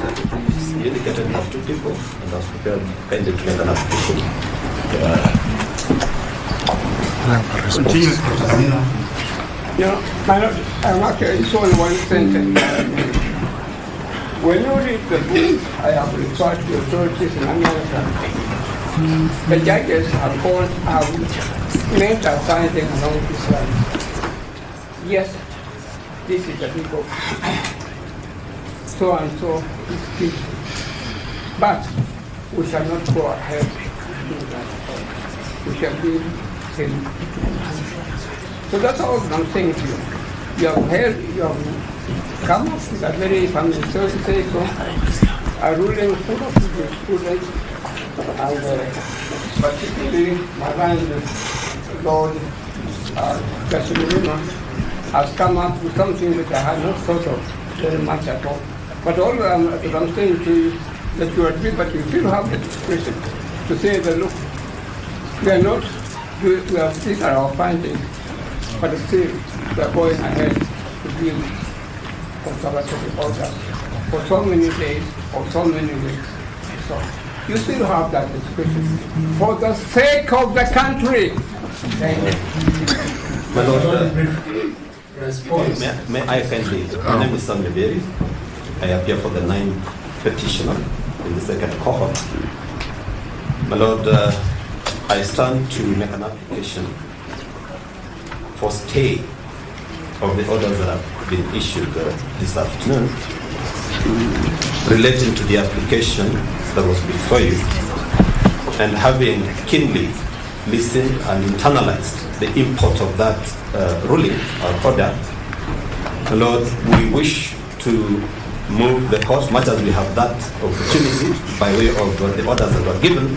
S3: you indicated we have two people, and I was prepared to make an application.
S2: Continue, Dr. Kamuna.
S9: You know, I'm actually, it's only one sentence. When you read the book, I have referred to authorities in America. The judges have made a finding along this line. Yes, this is a big of so and so is guilty. But we shall not go ahead with that. We shall be held. So that's all I'm saying to you. You have come up with a very family society, a ruling full of students, and particularly my Lord Gachagua has come up with something which I had not thought of very much at all. But all I'm saying to you that you agree, but you still have the discretion to say that look, these are our findings, but still we are going ahead to deal with conservative orders for so many days or so many weeks. So you still have that discretion for the sake of the country. Thank you.
S3: My Lord, may I kindly, my name is Sam Meberi. I appear for the 9th petitioner in the second cohort. My Lord, I stand to make an application for stay of the orders that have been issued this afternoon relating to the application that was before you, and having keenly listened and internalized the import of that ruling or order, Lord, we wish to move the court, much as we have that opportunity by way of the orders that were given,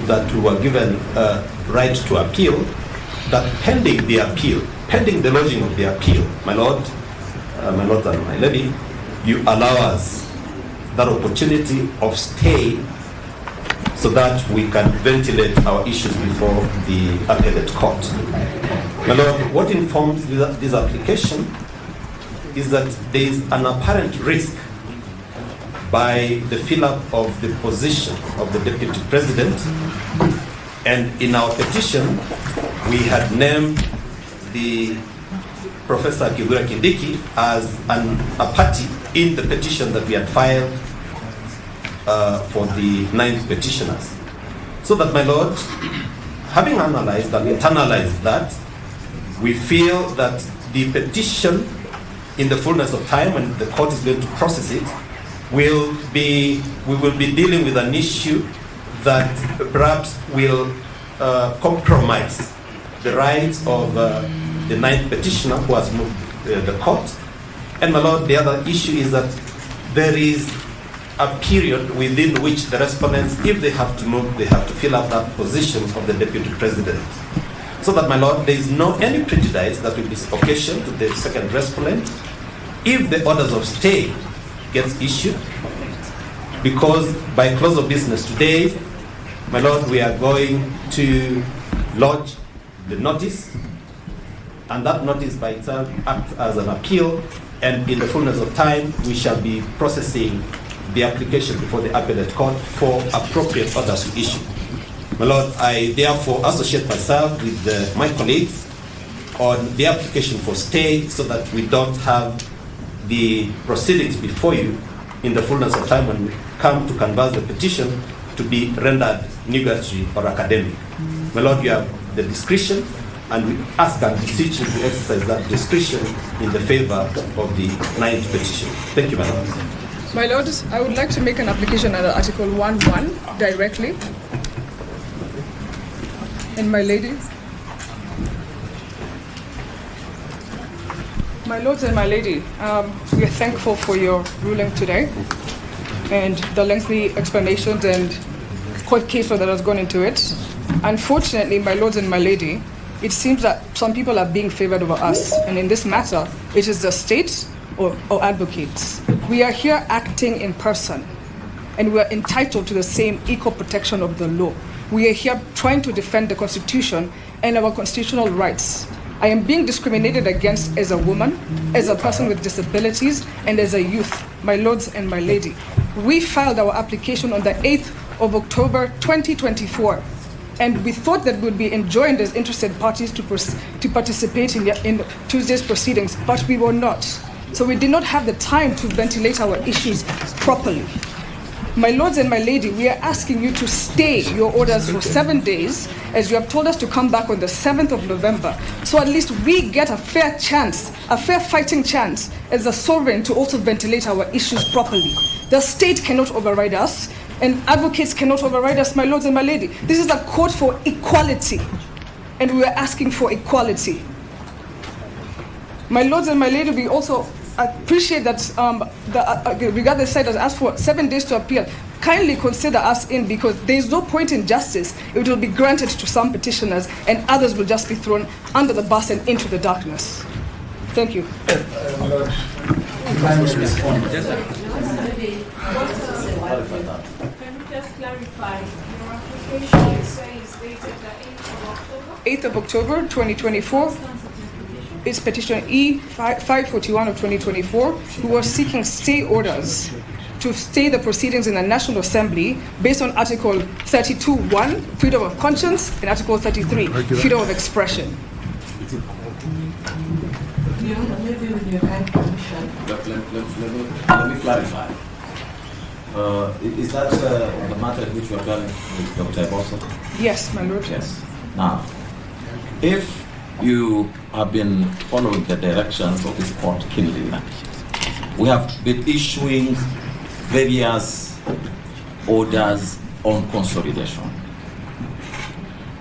S3: that we were given right to appeal, that pending the appeal, pending the lodging of the appeal, my Lord and my lady, you allow us that opportunity of stay so that we can ventilate our issues before the appellate court. My Lord, what informs this application is that there is an apparent risk by the fill-up of the position of the Deputy President, and in our petition we had named the Professor Kindiki as a party in the petition that we had filed for the 9th petitioners. So that, my Lord, having analyzed and internalized that,
S12: We feel that the petition, in the fullness of time, when the court is going to process it, we will be dealing with an issue that perhaps will compromise the rights of the ninth petitioner who has moved the court. And my lord, the other issue is that there is a period within which the respondents, if they have to move, they have to fill up that position of the deputy president. So that, my lord, there is no any prejudice that will be occasioned to the second respondent if the orders of stay gets issued, because by close of business today, my lord, we are going to lodge the notice, and that notice by itself acts as an appeal, and in the fullness of time, we shall be processing the application before the appellate court for appropriate orders to issue. My lord, I therefore associate myself with my colleagues on the application for stay so that we don't have the proceedings before you in the fullness of time when we come to canvass the petition to be rendered nugatory or academic. My lord, you have the discretion, and we ask and beseech you to exercise that discretion in the favor of the ninth petition. Thank you, my lord.
S11: My lord, I would like to make an application under Article 1.1 directly. And my lady. My lords and my lady, we are thankful for your ruling today and the lengthy explanations and court case that has gone into it. Unfortunately, my lords and my lady, it seems that some people are being favored over us, and in this matter, it is the state or advocates. We are here acting in person, and we are entitled to the same equal protection of the law. We are here trying to defend the Constitution and our constitutional rights. I am being discriminated against as a woman, as a person with disabilities, and as a youth, my lords and my lady. We filed our application on the 8th of October 2024, and we thought that we'd be enjoined as interested parties to participate in Tuesday's proceedings, but we were not. So we did not have the time to ventilate our issues properly. My lords and my lady, we are asking you to stay your orders for 7 days, as you have told us to come back on the 7th of November, so at least we get a fair chance, a fair fighting chance as a sovereign to also ventilate our issues properly. The state cannot override us, and advocates cannot override us, my lords and my lady. This is a court for equality, and we are asking for equality. My lords and my lady, we also appreciate that regardless side has asked for 7 days to appeal. Kindly consider us in, because there is no point in justice. It will be granted to some petitioners, and others will just be thrown under the bus and into the darkness. Thank you.
S7: If I may respond.
S1: Can you just clarify your application? You say it's dated the
S11: 8th of October 2024. It's petition E541 of 2024, who was seeking stay orders to stay the proceedings in the National Assembly based on Article 32.1, freedom of conscience, and Article 33, freedom of expression.
S13: Maybe with your kind permission.
S3: Let me clarify. Is that the matter in which you are going with Dr. Bosso?
S11: Yes, my lord.
S3: Yes. Now, if you have been following the directions of this court, Kindiki, we have been issuing various orders on consolidation.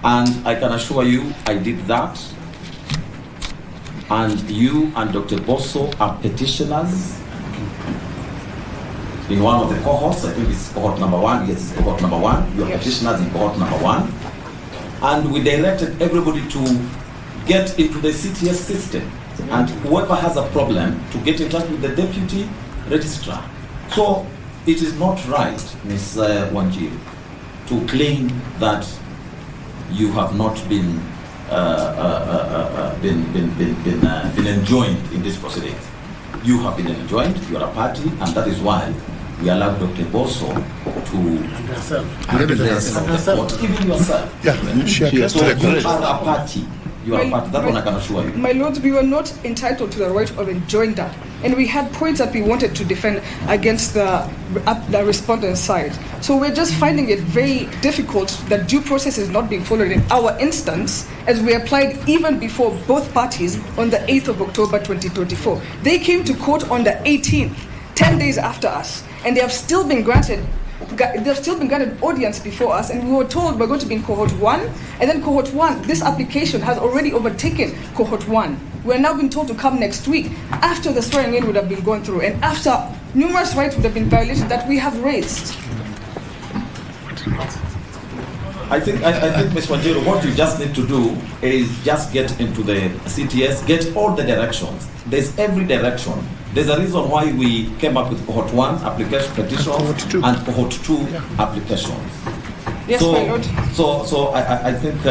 S3: And I can assure you, I did that. And you and Dr. Bosso are petitioners in one of the cohorts. I think it's cohort number 1. Yes, it's cohort number 1. You are petitioners in cohort number 1. And we directed everybody to get into the CTS system, and whoever has a problem to get in touch with the deputy registrar. So it is not right, Ms. Wanjiru, to claim that you have not been enjoined in this proceeding. You have been enjoined. You are a party, and that is why we allow Dr. Bosso to even yourself.
S10: Yeah,
S3: so you are a party. You are a party. That one I can assure you.
S11: My lords, we were not entitled to the right of enjoining that. and we had points that we wanted to defend against the respondent side. So we're just finding it very difficult that due process is not being followed in our instance, as we applied even before both parties on the 8th of October 2024. They came to court on the 18th, 10 days after us, and they have still been granted audience before us, and we were told we're going to be in cohort 1, and then cohort 1, this application has already overtaken cohort 1. We're now being told to come next week after the swearing in would have been gone through and after numerous rights would have been violated that we have raised.
S3: I think, Ms. Wanjiru, what you just need to do is just get into the CTS, get all the directions. There's every direction. There's a reason why we came up with cohort 1 application petitions and cohort 2 applications.
S11: Yes, my lord.
S3: So I think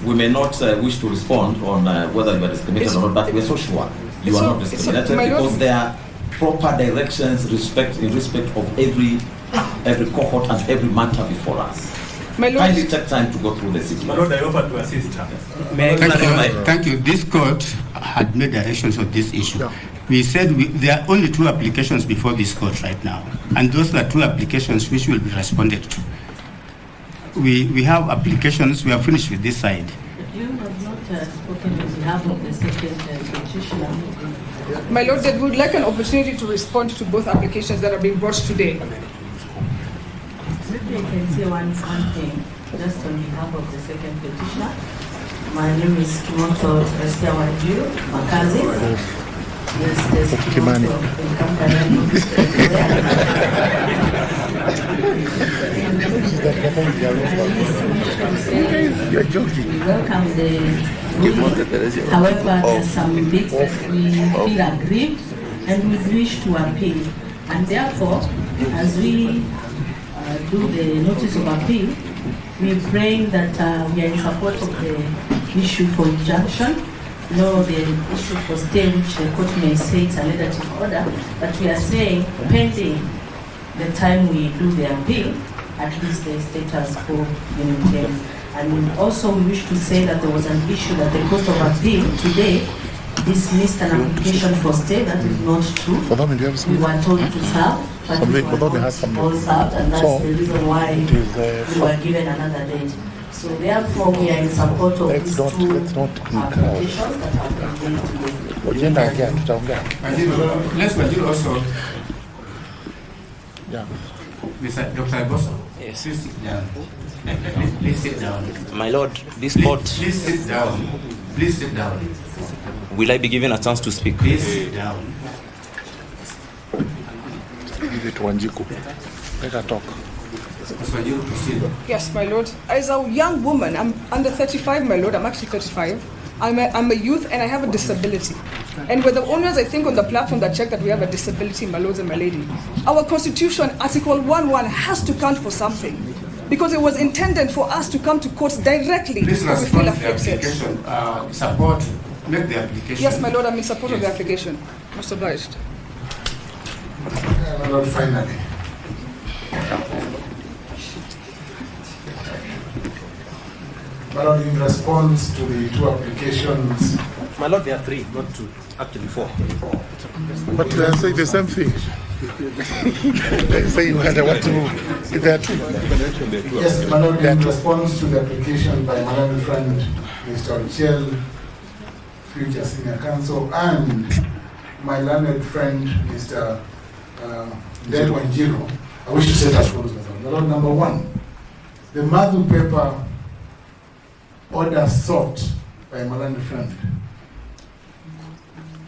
S3: we may not wish to respond on whether you are discriminated or not, but we're so sure you are not discriminated because there are proper directions in respect of every cohort and every matter before us. Kindly take time to go through the CTS.
S12: My lord, I offer to assist her.
S2: Thank you. This court had made directions on this issue. Yeah. We said there are only 2 applications before this court right now, and those are 2 applications which will be responded to. We have applications, we are finished with this side.
S13: You have not spoken on behalf of the second petitioner.
S11: My lord, that would like an opportunity to respond to both applications that are being brought today.
S13: Maybe I can say one thing, just on behalf of the second petitioner. My name is Kimoto Justiciability, Makazi. Yes, there's Kimoto in company.
S10: You're joking.
S13: We welcome the however, there's some bits that we feel aggrieved and we wish to appeal. And therefore, as we do the notice of appeal, we're praying that we are in support of the issue for injunction, no the issue for stay, which the court may say it's a legislative order, but we are saying pending the time we do the appeal, at least the status quo be maintained. And also we wish to say that there was an issue that the court of appeal today dismissed an application for stay. That is not true. We were told to serve, but we were not all served, and that's the reason why we were given another date. So therefore, we are in support of these 2 applications that have been made today.
S2: Let's continue also. Yeah. Mr. Dr. Bosso.
S14: Yes.
S2: Please sit down. Please sit down.
S14: My lord, this court.
S2: Please sit down. Please sit down.
S14: Will I be given a chance to speak?
S2: Please sit down.
S10: Give it to Wanjiku. Let her talk.
S11: Yes, my lord. As a young woman, I'm under 35, my lord. I'm actually 35. I'm a youth and I have a disability. And we're the owners, I think, on the platform that check that we have a disability, my lords and my lady. Our constitution, Article 1.1, has to count for something. Because it was intended for us to come to court directly.
S2: Please respond to the application. Support. Make the application.
S11: Yes, my lord, I'm in support of the application. Most obliged.
S7: My lord, finally. My lord, in response to the 2 applications.
S12: My lord, there are 3, not 2, actually 4.
S10: But they are saying the same thing. They say you had what to do. There are 2.
S7: Yes, my lord, in response to the application by my learned friend, Mr. Ochel, future senior counsel, and my learned friend, Mr. Del Wanjiru, I wish to say as follows. My lord, number 1, the Matthew paper order sought by my learned friend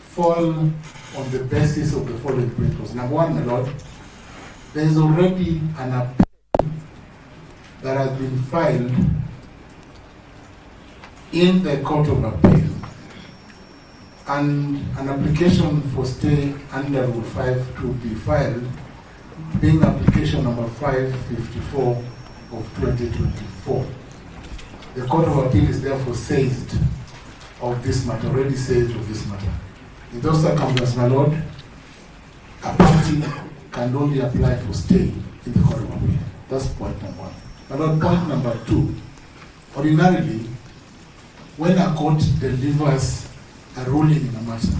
S7: fall on the basis of the following principles. Number 1, my lord, there is already an appeal that has been filed in the Court of Appeal, and an application for stay under Rule 5 to be filed, being application number 554 of 2024. The Court of Appeal is therefore seized of this matter, already seized of this matter. In those circumstances, my lord, a party can only apply for stay in the Court of Appeal. That's point number 1. My lord, point number 2, ordinarily, when a court delivers a ruling in a matter,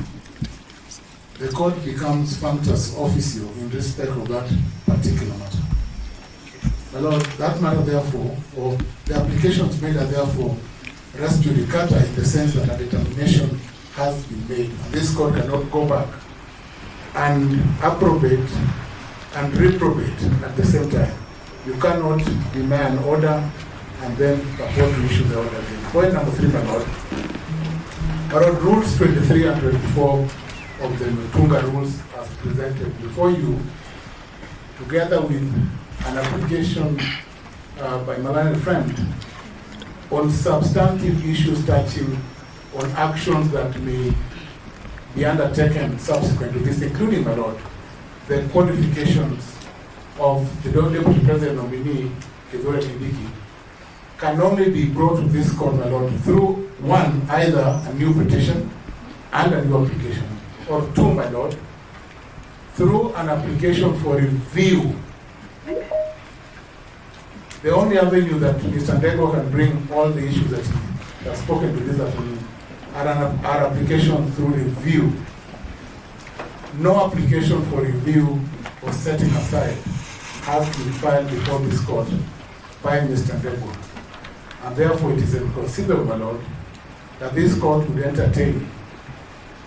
S7: the court becomes functus officio in respect of that particular matter. My Lord, that matter therefore, or the applications made are therefore res judicata in the sense that a determination has been made, and this court cannot go back and approbate and reprobate at the same time. You cannot demand an order and then purport to issue the order again. Point number 3, my Lord. My Lord, rules 23 and 24 of the Mutunga rules as presented before you, together with an application by my learned friend on substantive issues touching on actions that may be undertaken subsequent to this, including, my Lord, the qualifications of the Deputy President nominee, Kindiki, can only be brought to this court, my Lord, through one, either a new petition and a new application, or two, my Lord, through an application for review. The only avenue that Mr. Ndego can bring all the issues that he has spoken to this afternoon are application through review. No application for review or setting aside has been filed before this court by Mr. Ndego. And therefore it is inconceivable, my Lord, that this court would entertain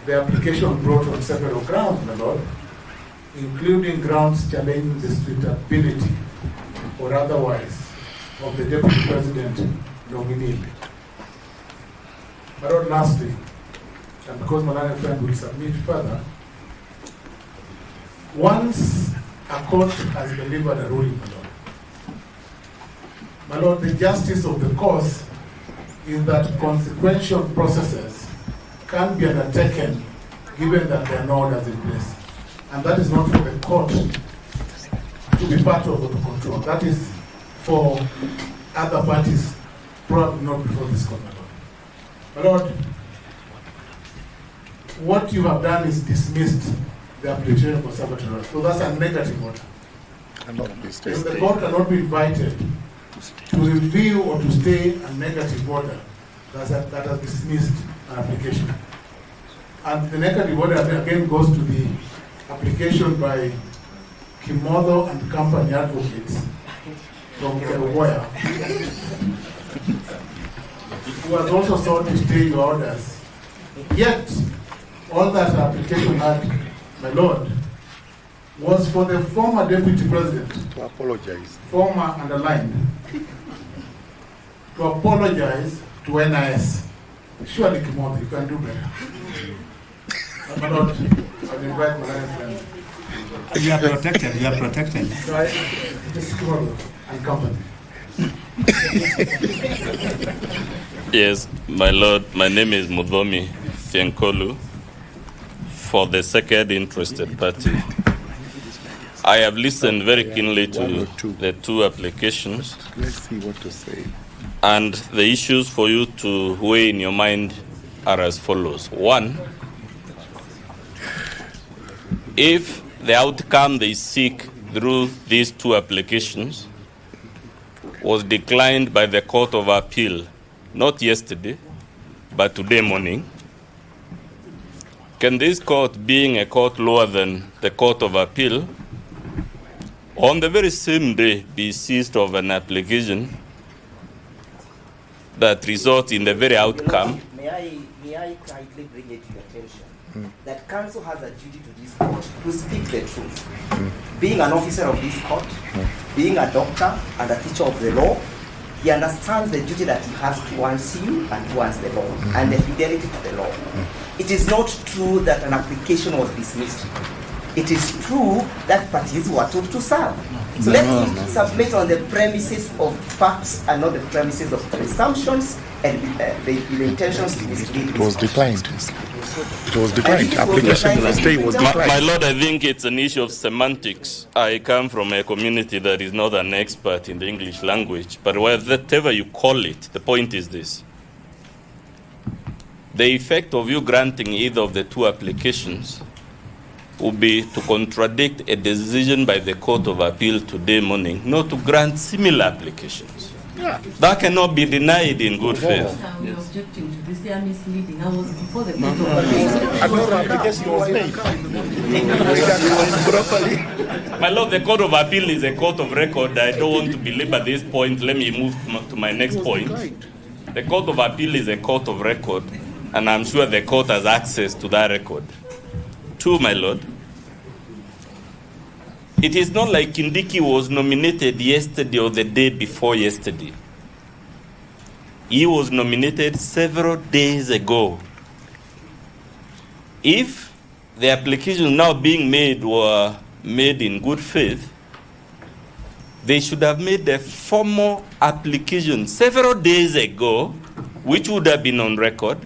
S7: the application brought on several grounds, my Lord, including grounds challenging the suitability or otherwise of the Deputy President nominee. My Lord, lastly, and because my learned friend will submit further, once a court has delivered a ruling, my Lord, the justice of the cause is that consequential processes can be undertaken given that there are no orders in place. And that is not for the court to be part of or to control. That is for other parties, probably not before this court, my Lord. My Lord, what you have done is dismissed the application of Conservatory. So that's a negative order. If the court cannot be invited to review or to stay a negative order that has dismissed an application. And the negative order again goes to the application by Kimodo and Company Advocates from Kerugoya, who has also sought to stay your orders. Yet, all that application had, my Lord, was for the former Deputy President to apologize, former underlined, to apologize to NIS. Surely, Kimodo, you can do better. My Lord, I'll invite my learned friend.
S2: You are protected, you are protected.
S7: This Kimodo and company.
S15: Yes, my Lord, my name is Mudhomi Fiankolu for the second interested party. I have listened very keenly to the two applications.
S10: Let's see what to say.
S15: And the issues for you to weigh in your mind are as follows. One, if the outcome they seek through these two applications was declined by the Court of Appeal, not yesterday, but today morning, can this court, being a court lower than the Court of Appeal, on the very same day be seized of an application that results in the very outcome?
S6: May I kindly bring it to your attention that counsel has a duty to this court to speak the truth. Being an officer of this court, being a doctor and a teacher of the law, he understands the duty that he has towards you and towards the law and the fidelity to the law. It is not true that an application was dismissed. It is true that parties were told to serve. So let's submit on the premises of facts and not the premises of presumptions and the intentions to mislead.
S10: It was declined. It was declined. Application for stay was declined.
S15: My Lord, I think it's an issue of semantics. I come from a community that is not an expert in the English language, but whatever you call it, the point is this. The effect of you granting either of the two applications would be to contradict a decision by the Court of Appeal today morning not to grant similar applications. Yeah. That cannot be denied in good faith.
S13: We are objecting to this obviously are misleading. I was before the court.
S10: Another application was made.
S15: My Lord, the Court of Appeal is a court of record. I don't want to belabor this point. Let me move to my next point. The Court of Appeal is a court of record, and I'm sure the court has access to that record. 2, my Lord, it is not like Kindiki was nominated yesterday or the day before yesterday. He was nominated several days ago. If the applications now being made were made in good faith, they should have made a formal application several days ago, which would have been on record,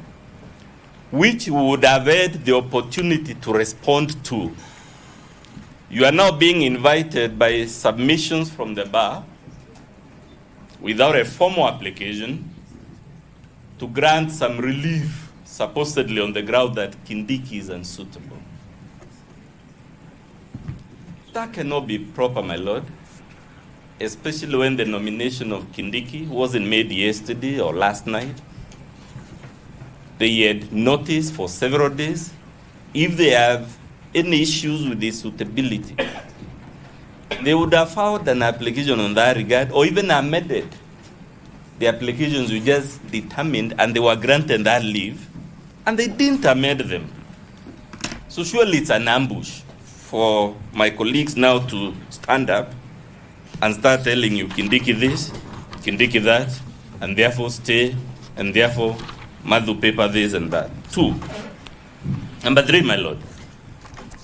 S15: which we would have had the opportunity to respond to. You are now being invited by submissions from the bar without a formal application to grant some relief, supposedly on the ground that Kindiki is unsuitable. That cannot be proper, my Lord, especially when the nomination of Kindiki wasn't made yesterday or last night. They had notice for several days. If they have any issues with the suitability, they would have filed an application on that regard or even amended the applications we just determined, and they were granted that leave, and they didn't amend them. So surely it's an ambush for my colleagues now to stand up and start telling you Kindiki this, Kindiki that, and therefore stay, and therefore Madhu paper this and that. 2. Number 3, my Lord,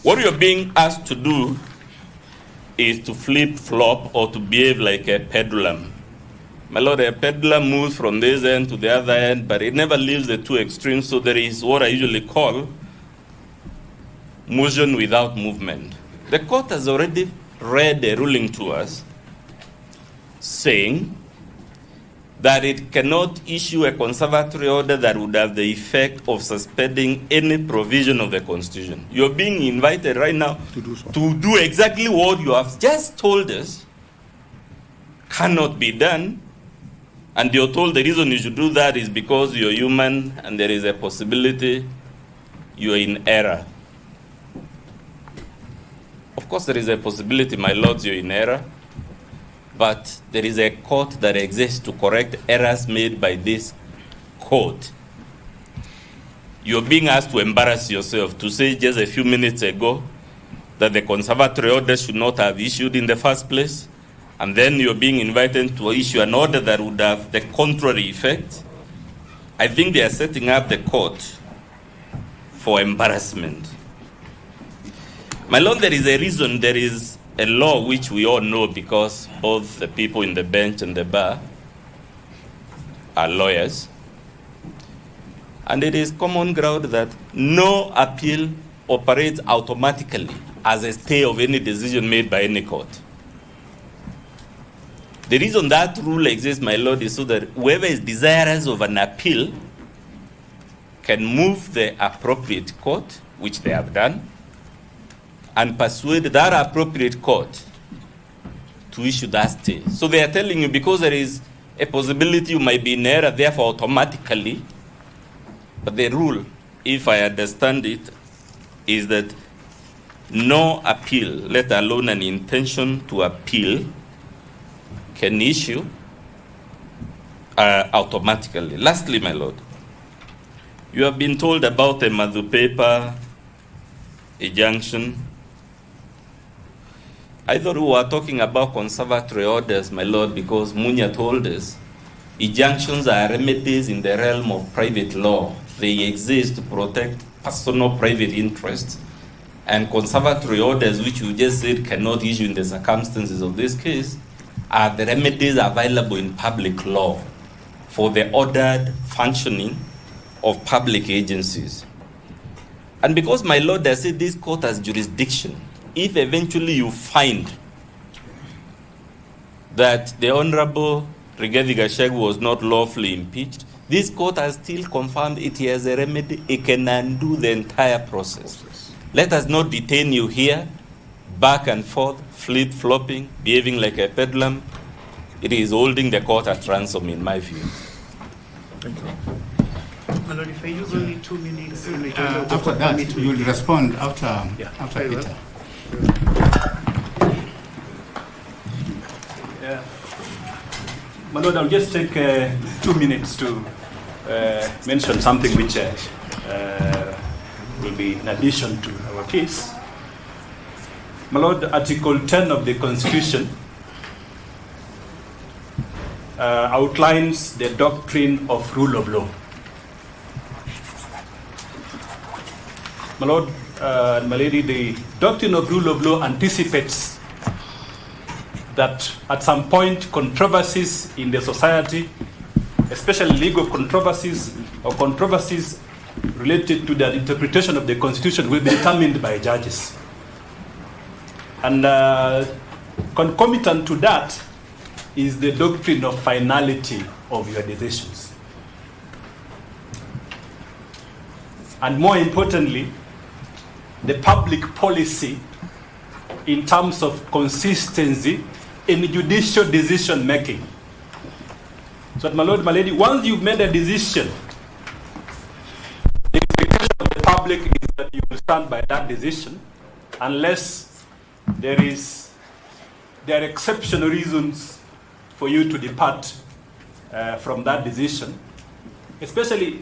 S15: what you're being asked to do is to flip-flop or to behave like a pendulum. My Lord, a pendulum moves from this end to the other end, but it never leaves the two extremes, so there is what I usually call motion without movement. The court has already read a ruling to us saying that it cannot issue a conservatory order that would have the effect of suspending any provision of the Constitution. You're being invited right now to do exactly what you have just told us cannot be done, and you're told the reason you should do that is because you're human and there is a possibility you're in error. Of course, there is a possibility, my lords, you're in error, but there is a court that exists to correct errors made by this court. You're being asked to embarrass yourself, to say just a few minutes ago that the conservatory order should not have issued in the first place, and then you're being invited to issue an order that would have the contrary effect. I think they are setting up the court for embarrassment. My Lord, there is a reason, there is a law which we all know because both the people in the bench and the bar are lawyers. And it is common ground that no appeal operates automatically as a stay of any decision made by any court. The reason that rule exists, my Lord, is so that whoever is desirous of an appeal can move the appropriate court, which they have done, and persuade that appropriate court to issue that stay. So they are telling you because there is a possibility you might be in error, therefore automatically, but the rule, if I understand it, is that no appeal, let alone an intention to appeal, can issue automatically. Lastly, my Lord, you have been told about a Madhu paper, a junction. I thought we were talking about conservatory orders, my Lord, because Munya told us injunctions are remedies in the realm of private law. They exist to protect personal private interests. And conservatory orders, which you just said cannot issue in the circumstances of this case, are the remedies available in public law for the ordered functioning of public agencies. And because, my Lord, I said this court has jurisdiction, if eventually you find that the Honorable Rigathi Gachagua was not lawfully impeached, this court has still confirmed it has a remedy. It can undo the entire process. Let us not detain you here, back and forth, flip-flopping, behaving like a bedlam. It is holding the court at ransom, in my view.
S10: Thank you.
S5: My Lord, if I use only 2 minutes,
S2: After that, you will respond after
S5: very
S2: Peter.
S16: Yeah. My Lord, I'll just take 2 minutes to mention something which will be in addition to our case. My Lord, Article 10 of the Constitution outlines the doctrine of rule of law. My Lord and my Lady, the doctrine of rule of law anticipates that at some point controversies in the society, especially legal controversies or controversies related to the interpretation of the Constitution, will be determined by judges. And concomitant to that is the doctrine of finality of your decisions. And more importantly, the public policy in terms of consistency in judicial decision making. So, my Lord, my Lady, once you've made a decision, the expectation of the public is that you will stand by that decision, unless there are exceptional reasons for you to depart from that decision. Especially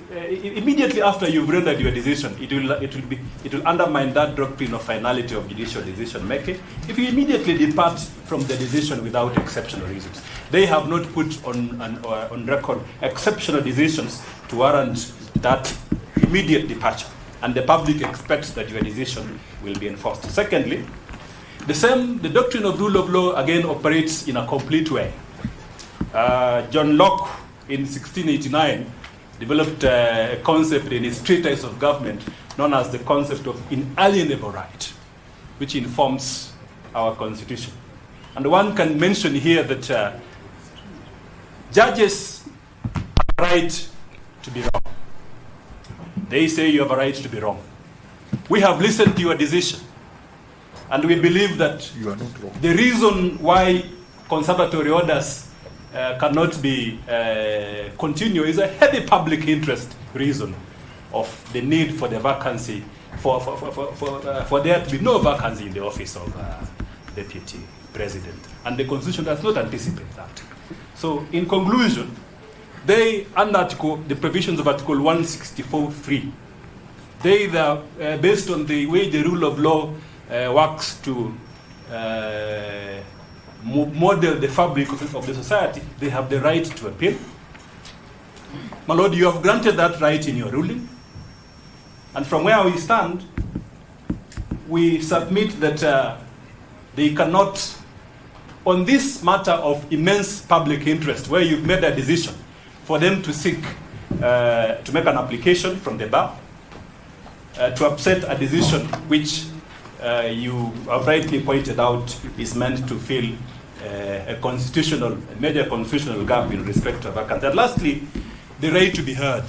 S16: immediately after you've rendered your decision, it will undermine that doctrine of finality of judicial decision making. If you immediately depart from the decision without exceptional reasons, they have not put on record exceptional decisions to warrant that immediate departure, and the public expects that your decision will be enforced. Secondly, the doctrine of rule of law again operates in a complete way. John Locke in 1689 developed a concept in his treatise of government known as the concept of inalienable right, which informs our constitution. And one can mention here that judges have a right to be wrong. They say you have a right to be wrong. We have listened to your decision, and we believe that
S10: you are not wrong.
S16: The reason why conservatory orders cannot be continue is a heavy public interest reason of the need for the vacancy, for there to be no vacancy in the office of deputy president. And the Constitution does not anticipate that. So in conclusion, the provisions of Article 164.3, they are based on the way the rule of law works to model the fabric of the society. They have the right to appeal. My Lord, you have granted that right in your ruling. And from where we stand, we submit that they cannot, on this matter of immense public interest, where you've made a decision for them to seek, to make an application from the bar, to upset a decision which you have rightly pointed out is meant to fill a major constitutional gap in respect to vacancy. And lastly, the right to be heard.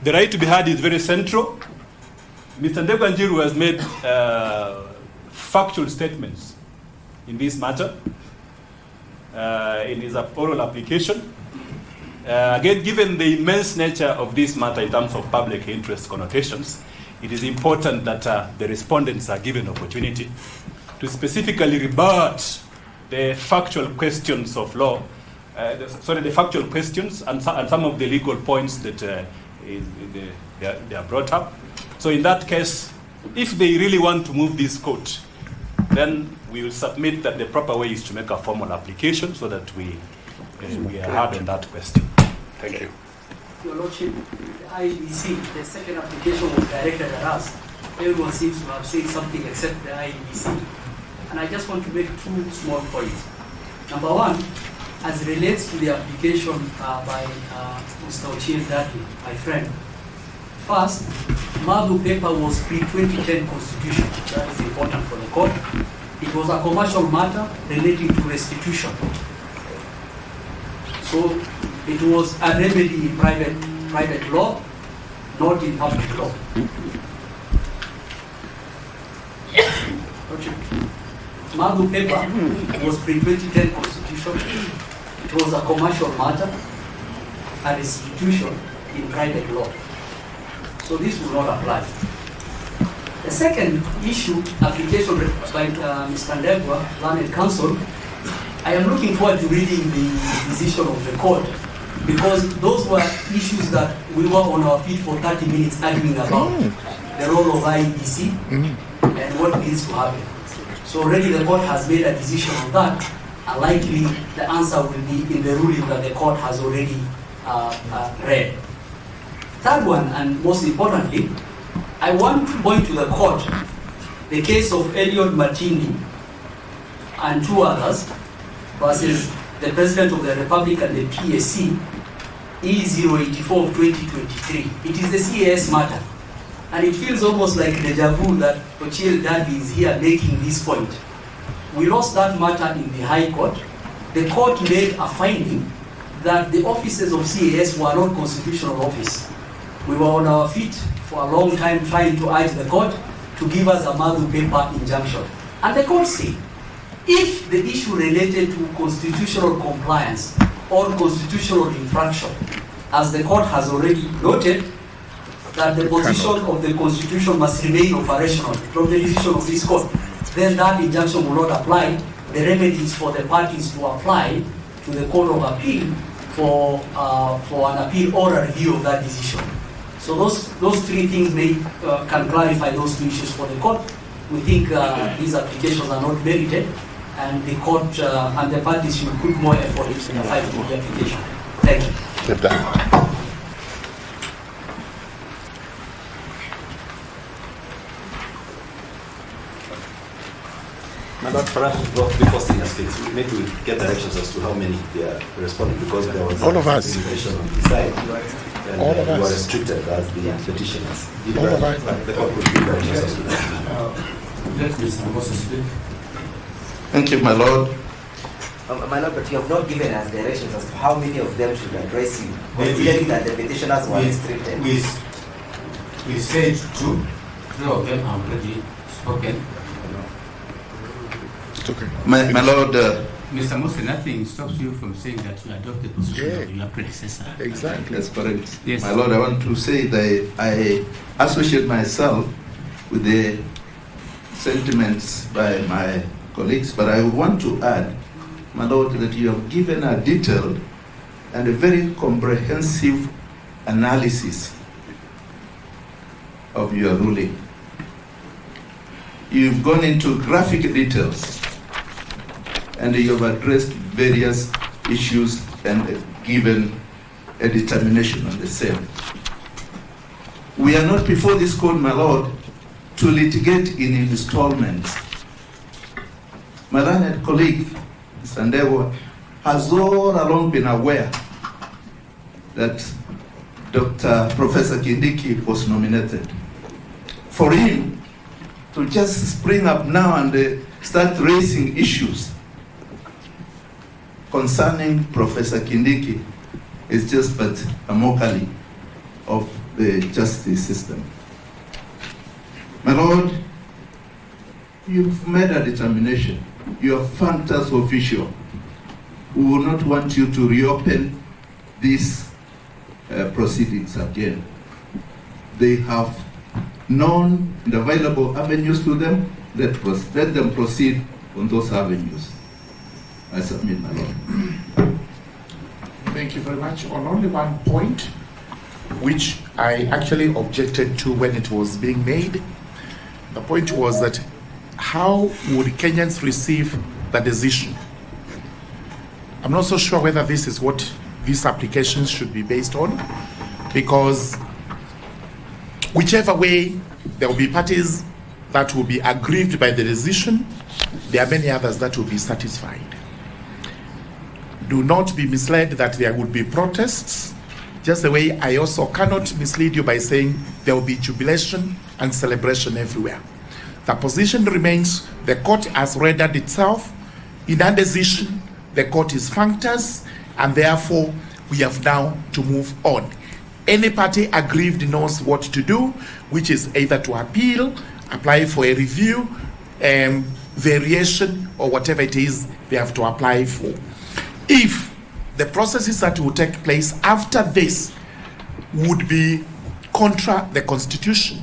S16: The right to be heard is very central. Mr. Ndeganjiru has made factual statements in this matter in his oral application. Again, given the immense nature of this matter in terms of public interest connotations, it is important that the respondents are given opportunity to specifically rebut the factual questions of law, the factual questions and some of the legal points that they are brought up. So in that case, if they really want to move this court, then we will submit that the proper way is to make a formal application so that we are hard on that question. Thank you.
S17: Your Lordship, the IEBC, the second application was directed at us. Everyone seems to have said something except the IEBC. And I just want to make two small points. Number one, as relates to the application by Mr. Ochieng Dati, my friend. First, Mabu paper was pre-2010 constitution. That is important for the court. It was a commercial matter relating to restitution. So it was a remedy in private law, not in public law. Magu paper was pre-2010 constitution. It was a commercial matter, a restitution in private law. So this will not apply. The second issue, application by Mr. Ndegwa, Learned Counsel, I am looking forward to reading the decision of the court, because those were issues that we were on our feet for 30 minutes arguing about the role of IEBC and what needs to happen. So already the court has made a decision on that, and likely the answer will be in the ruling that the court has already read. Third one, and most importantly, I want to point to the court the case of Eliud Matindi and two others versus the President of the Republic and the PSC, E084 of 2023. It is the CAS matter. And it feels almost like deja vu that Ochiel Dadi is here making this point. We lost that matter in the High Court. The court made a finding that the offices of CAS were not constitutional office. We were on our feet for a long time trying to urge the court to give us a Madu paper injunction. And the court said, if the issue related to constitutional compliance or constitutional infraction, as the court has already noted, that the position of the Constitution must remain operational from the decision of this court, then that injunction will not apply. The remedy is for the parties to apply to the Court of Appeal for an appeal or a review of that decision. So those three things can clarify those two issues for the court. We think these applications are not merited, and the court and the parties should put more effort into the fight for the application. Thank you.
S12: Perhaps before senior speaks, maybe we get directions as to how many they are responding, because there was
S10: all of us
S12: information on the side, and
S10: all of
S12: we
S10: us
S12: were restricted as the petitioners.
S10: All of us.
S12: The court will give directions as to that.
S18: Let Mr. Moses speak.
S4: Thank you, my Lord.
S6: My Lord, but you have not given us directions as to how many of them should address you, considering that the petitioners were restricted.
S18: We said two of them have already spoken.
S10: Okay.
S4: My Lord.
S18: Mr. Moses, nothing stops you from saying that you adopted the position of your predecessor.
S10: Exactly.
S4: That's correct.
S18: Yes.
S4: My Lord, I want to say that I associate myself with the sentiments by my colleagues, but I want to add, my Lord, that you have given a detailed and a very comprehensive analysis of your ruling. You've gone into graphic details, and you have addressed various issues and given a determination on the same. We are not before this court, my Lord, to litigate in installments. My learned colleague, Mr. Ndegwa, has all along been aware that Professor Kindiki was nominated. For him to just spring up now and start raising issues concerning Professor Kindiki is just but a mockery of the justice system. My Lord, you've made a determination. You have thanked us official. We will not want you to reopen these proceedings again. They have known and available avenues to them. Let them proceed on those avenues. I submit, my Lord.
S10: Thank you very much. On only one point, which I actually objected to when it was being made, the point was that how would Kenyans receive the decision? I'm not so sure whether this is what these applications should be based on, because whichever way, there will be parties that will be aggrieved by the decision. There are many others that will be satisfied. Do not be misled that there would be protests, just the way I also cannot mislead you by saying there will be jubilation and celebration everywhere. The position remains, the court has rendered itself. In that decision, the court is thanked us, and therefore we have now to move on. Any party aggrieved knows what to do, which is either to appeal, apply for a review, variation, or whatever it is they have to apply for. If the processes that will take place after this would be contra the Constitution.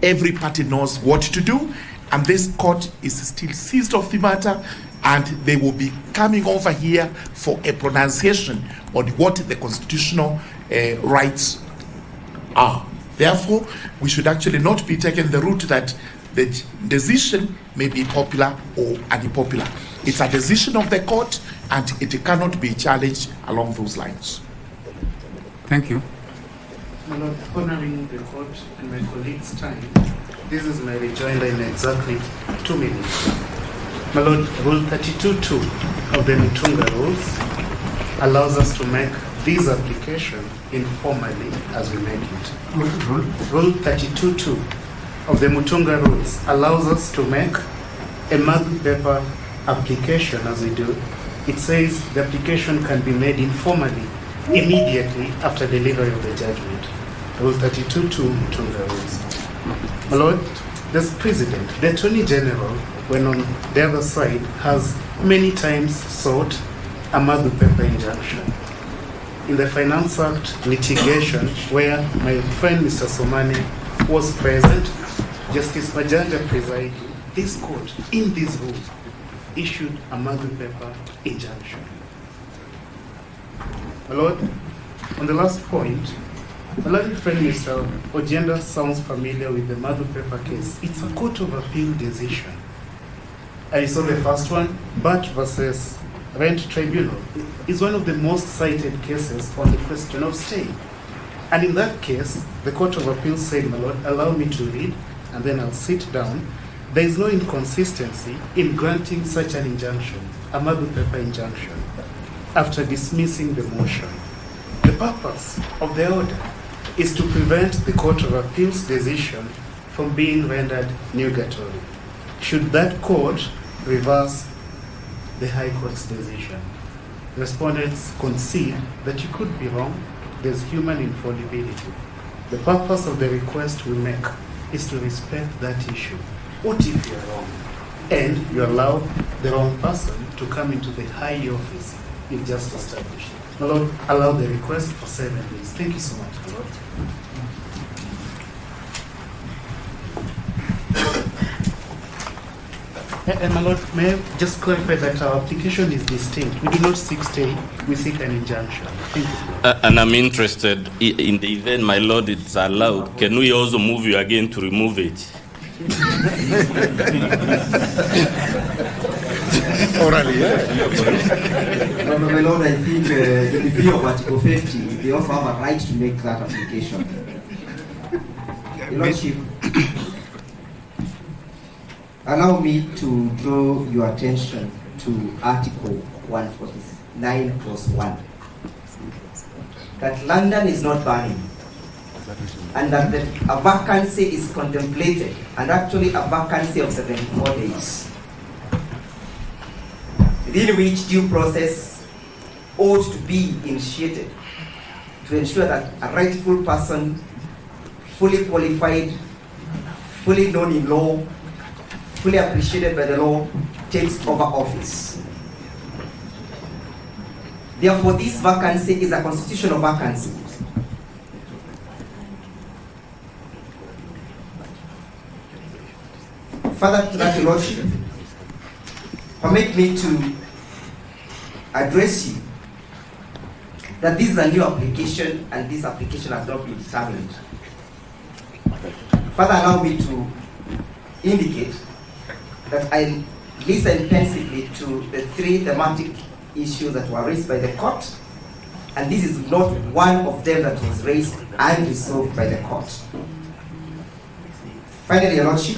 S10: Every party knows what to do, and this court is still seized of the matter, and they will be coming over here for a pronunciation on what the constitutional rights are. Therefore, we should actually not be taking the route that the decision may be popular or unpopular. It's a decision of the court, and it cannot be challenged along those lines.
S5: Thank you. My Lord, honoring the court and my colleagues' time, this is my rejoinder in exactly 2 minutes. My Lord, Rule 32.2 of the Mutunga Rules allows us to make this application informally as we make it. Rule 32.2 of the Mutunga Rules allows us to make a Magu paper application as we do. It says the application can be made informally immediately after delivery of the judgment. Rule 32.2 Mutunga Rules. My Lord, this President, the Attorney General, when on the other side, has many times sought a Magu paper injunction. In the Finance Act litigation, where my friend Mr. Somane was present, Justice Majanja presiding, this court, in this rule, issued a Magu paper injunction. My Lord, on the last point, my lovely friend Mr. Ojenda sounds familiar with the Magu paper case. It's a Court of Appeal decision. I saw the first one, Bat versus Rent Tribunal, is one of the most cited cases on the question of stay. And in that case, the Court of Appeal said, my Lord, allow me to read, and then I'll sit down. There is no inconsistency in granting such an injunction, a Magu paper injunction, after dismissing the motion. The purpose of the order is to prevent the Court of Appeal's decision from being rendered nugatory. Should that court reverse the High Court's decision? Respondents concede that you could be wrong. There's human infallibility. The purpose of the request we make is to respect that issue. What if you're wrong? And you allow the wrong person to come into the high office you've just established. My Lord, allow the request for 7 days. Thank you so much, my Lord. And my Lord, may I just clarify that our application is distinct. We do not seek stay, we seek an injunction. Thank you.
S15: And I'm interested, in the event, my Lord, it's allowed, can we also move you again to remove it?
S19: Orally, yeah. My Lord, I think in the view of Article 50, they also have a right to make that application. Your Lordship, allow me to draw your attention to Article 149 clause 1. That London is not burning, and that a vacancy is contemplated, and actually a vacancy of 74 days, within which due process ought to be initiated to ensure that a rightful person, fully qualified, fully known in law, fully appreciated by the law, takes over office. Therefore, this vacancy is a constitutional vacancy. Further to that, Your Lordship, permit me to address you that this is a new application, and this application has not been determined. Further, allow me to indicate that I listened pensively to the 3 thematic issues that were raised by the court, and this is not one of them that was raised and resolved by the court. Finally, Your Lordship,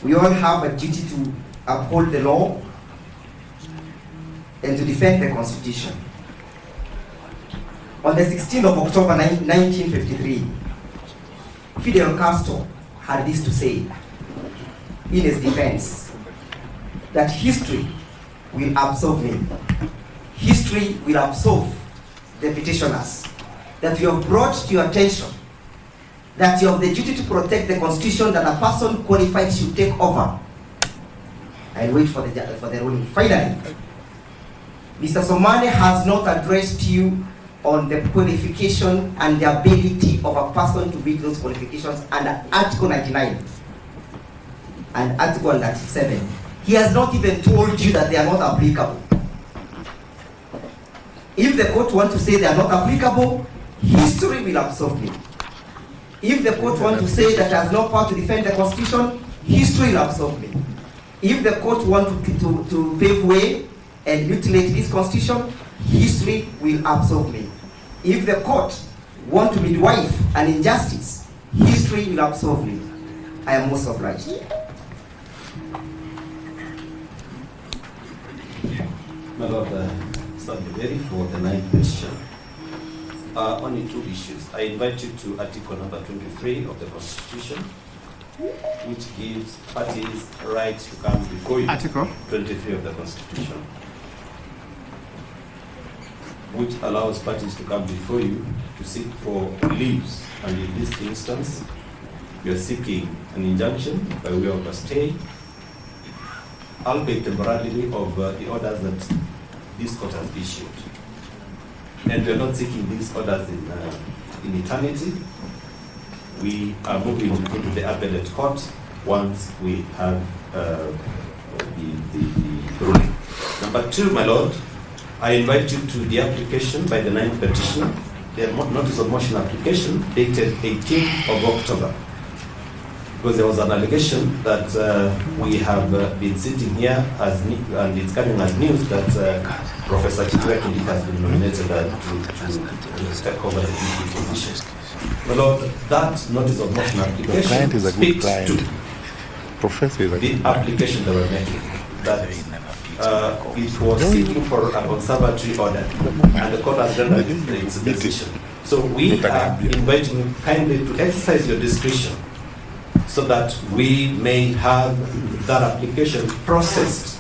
S19: we all have a duty to uphold the law and to defend the Constitution. On the 16th of October 1953, Fidel Castro had this to say in his defense, that history will absolve me. History will absolve the petitioners. That you have brought to your attention that you have the duty to protect the Constitution, that a person qualified should take over. I'll wait for the ruling. Finally, Mr. Somane has not addressed you
S6: on the qualification and the ability of a person to meet those qualifications under Article 99 and Article 97. He has not even told you that they are not applicable. If the court wants to say they are not applicable, history will absolve me. If the court wants to say that has no power to defend the Constitution, history will absolve me. If the court wants to pave way and mutilate this Constitution, history will absolve me. If the court wants to midwife an injustice, history will absolve me. I am most obliged.
S3: My Lord, Subsidiary for the 9th petition. Only 2 issues. I invite you to Article number 23 of the Constitution, which gives parties rights to come before you.
S10: Article
S3: 23 of the Constitution, which allows parties to come before you to seek for leaves. And in this instance, we are seeking an injunction by way of a stay, albeit temporarily, of the orders that this court has issued. And we are not seeking these orders in eternity. We are moving to go to the appellate court once we have the ruling. Number 2, my Lord, I invite you to the application by the 9th petitioner, the notice of motion application dated 18th of October. Because there was an allegation that we have been sitting here and it's coming as news that Professor Kindiki has been nominated to take over the DP position. My Lord, that notice of motion application speaks to the application that we're making, that it was seeking for a conservatory order, and the court has rendered its decision. So we are inviting you kindly to exercise your discretion so that we may have that application processed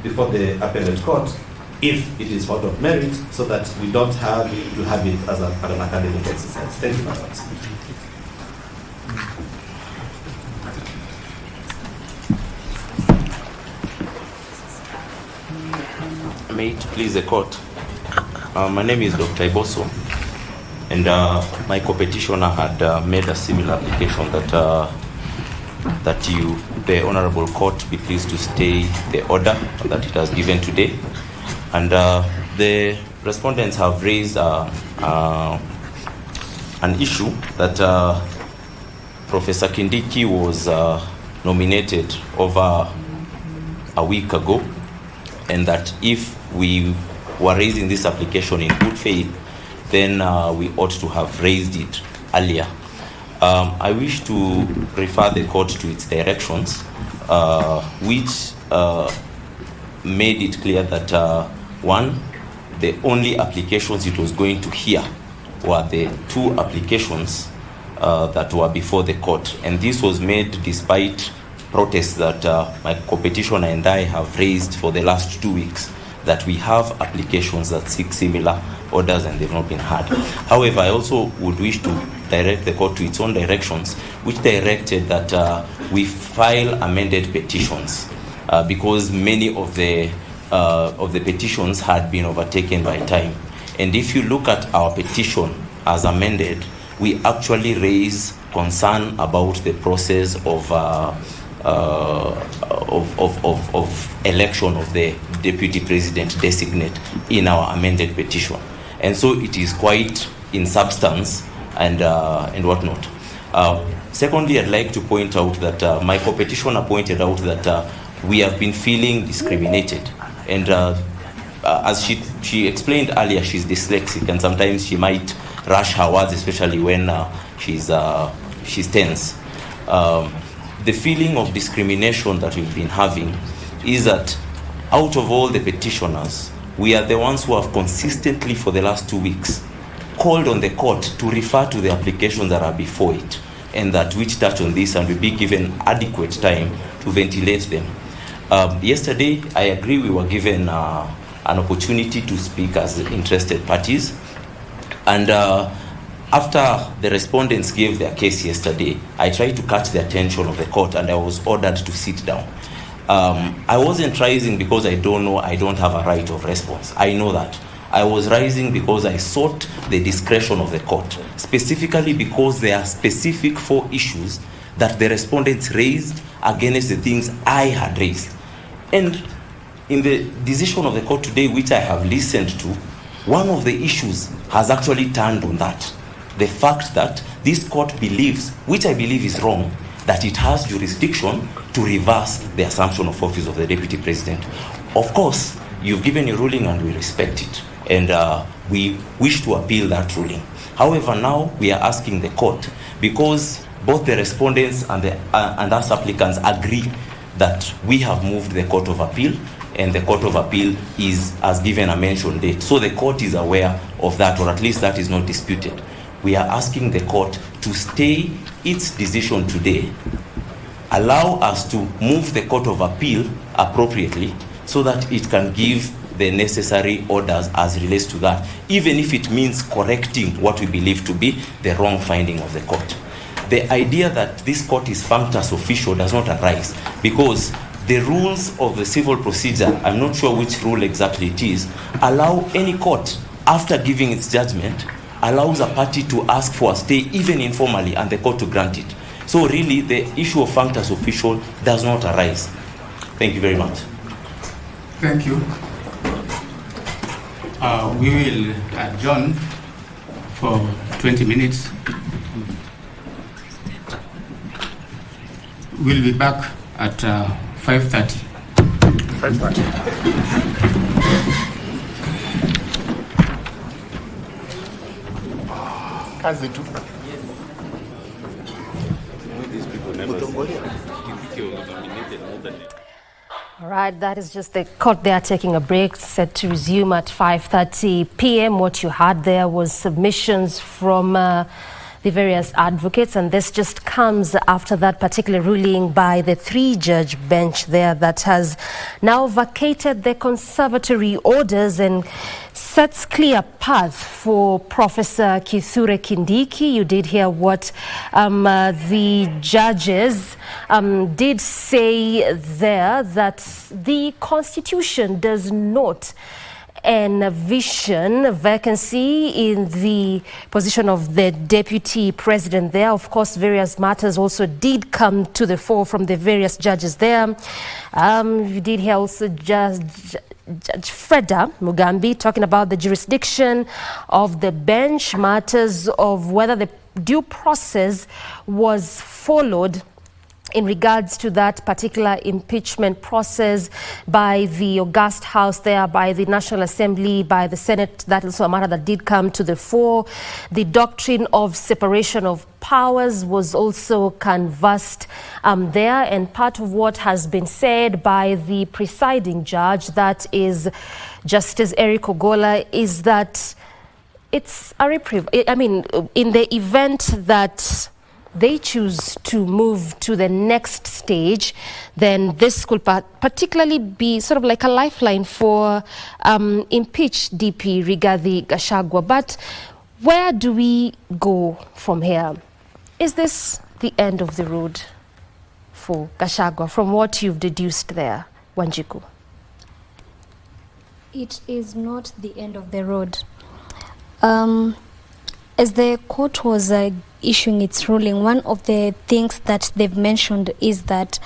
S3: before the appellate court, if it is found of merit, so that we don't have to have it as an academic exercise. Thank you, Madam.
S14: May it please the court. My name is Dr. Iboso, and my co-petitioner had made a similar application that the Honorable Court, be pleased to stay the order that it has given today. And the respondents have raised an issue that Professor Kindiki was nominated over a week ago, and that if we were raising this application in good faith, then we ought to have raised it earlier. I wish to refer the court to its directions, which made it clear that one, the only applications it was going to hear were the 2 applications that were before the court. And this was made despite protests that my co-petitioner and I have raised for the last 2 weeks, that we have applications that seek similar orders and they've not been heard. However, I also would wish to direct the court to its own directions, which directed that we file amended petitions because many of the petitions had been overtaken by time. And if you look at our petition as amended, we actually raise concern about the process of election of the deputy president designate in our amended petition. And so it is quite in substance and whatnot. Secondly, I'd like to point out that my co-petitioner pointed out that we have been feeling discriminated. And as she explained earlier, she's dyslexic, and sometimes she might rush her words, especially when she's tense. The feeling of discrimination that we've been having is that out of all the petitioners, we are the ones who have consistently for the last 2 weeks called on the court to refer to the applications that are before it, and that which touch on this, and will be given adequate time to ventilate them. Yesterday, I agree we were given an opportunity to speak as interested parties, and after the respondents gave their case yesterday, I tried to catch the attention of the court, and I was ordered to sit down. I wasn't rising because I don't know I don't have a right of response. I know that. I was rising because I sought the discretion of the court, specifically because there are specific 4 issues that the respondents raised against the things I had raised. And in the decision of the court today, which I have listened to, one of the issues has actually turned on that. The fact that this court believes, which I believe is wrong, that it has jurisdiction to reverse the assumption of office of the Deputy President. Of course, you've given a ruling and we respect it. And we wish to appeal that ruling. However, now we are asking the court, because both the respondents and us applicants agree that we have moved the Court of Appeal, and the Court of Appeal has given a mention date. So the court is aware of that, or at least that is not disputed. We are asking the court to stay its decision today, allow us to move the Court of Appeal appropriately so that it can give the necessary orders as relates to that, even if it means correcting what we believe to be the wrong finding of the court. The idea that this court is functus officio does not arise, because the rules of the civil procedure, I'm not sure which rule exactly it is, allow any court, after giving its judgment, allows a party to ask for a stay even informally and the court to grant it. So really the issue of functus officio does not arise. Thank you very much.
S2: Thank you. We will adjourn for 20 minutes. We'll be back at 5:30.
S10: 5:30. Kazi tu.
S20: All right, that is just the court there taking a break, set to resume at 5:30 p.m. What you had there was submissions from the various advocates, and this just comes after that particular ruling by the 3-judge bench there that has now vacated the conservatory orders and sets clear path for Professor Kithure Kindiki. You did hear what the judges did say there, that the Constitution does not envision a vacancy in the position of the Deputy President there. Of course, various matters also did come to the fore from the various judges there. You did hear also Judge Freda Mugambi talking about the jurisdiction of the bench, matters of whether the due process was followed in regards to that particular impeachment process by the August House there, by the National Assembly, by the Senate. That is also a matter that did come to the fore. The doctrine of separation of powers was also canvassed there, and part of what has been said by the presiding judge, that is Justice Eric Ogola, is that it's a reprieve. I mean, in the event that they choose to move to the next stage, then this could particularly be sort of like a lifeline for impeached DP Rigathi Gachagua. But where do we go from here? Is this the end of the road for Gachagua from what you've deduced there, Wanjiku?
S21: It is not the end of the road. As the court was issuing its ruling, one of the things that they've mentioned is that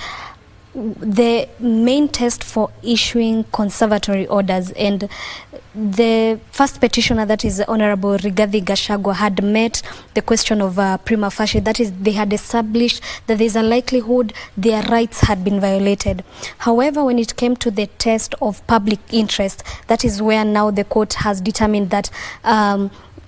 S21: the main test for issuing conservatory orders, and the first petitioner, that is Honorable Rigathi Gachagua, had met the question of prima facie, that is, they had established that there's a likelihood their rights had been violated. However, when it came to the test of public interest, that is where now the court has determined that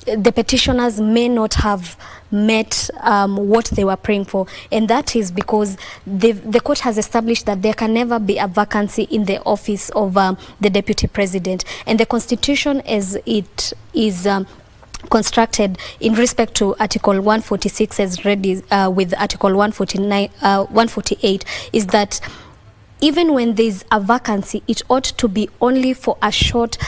S21: the petitioners may not have met what they were praying for, and that is because the court has established that there can never be a vacancy in the office of the Deputy President, and the Constitution as it is constructed in respect to Article 146 as read with Article 148 is that even when there's a vacancy, it ought to be only for a short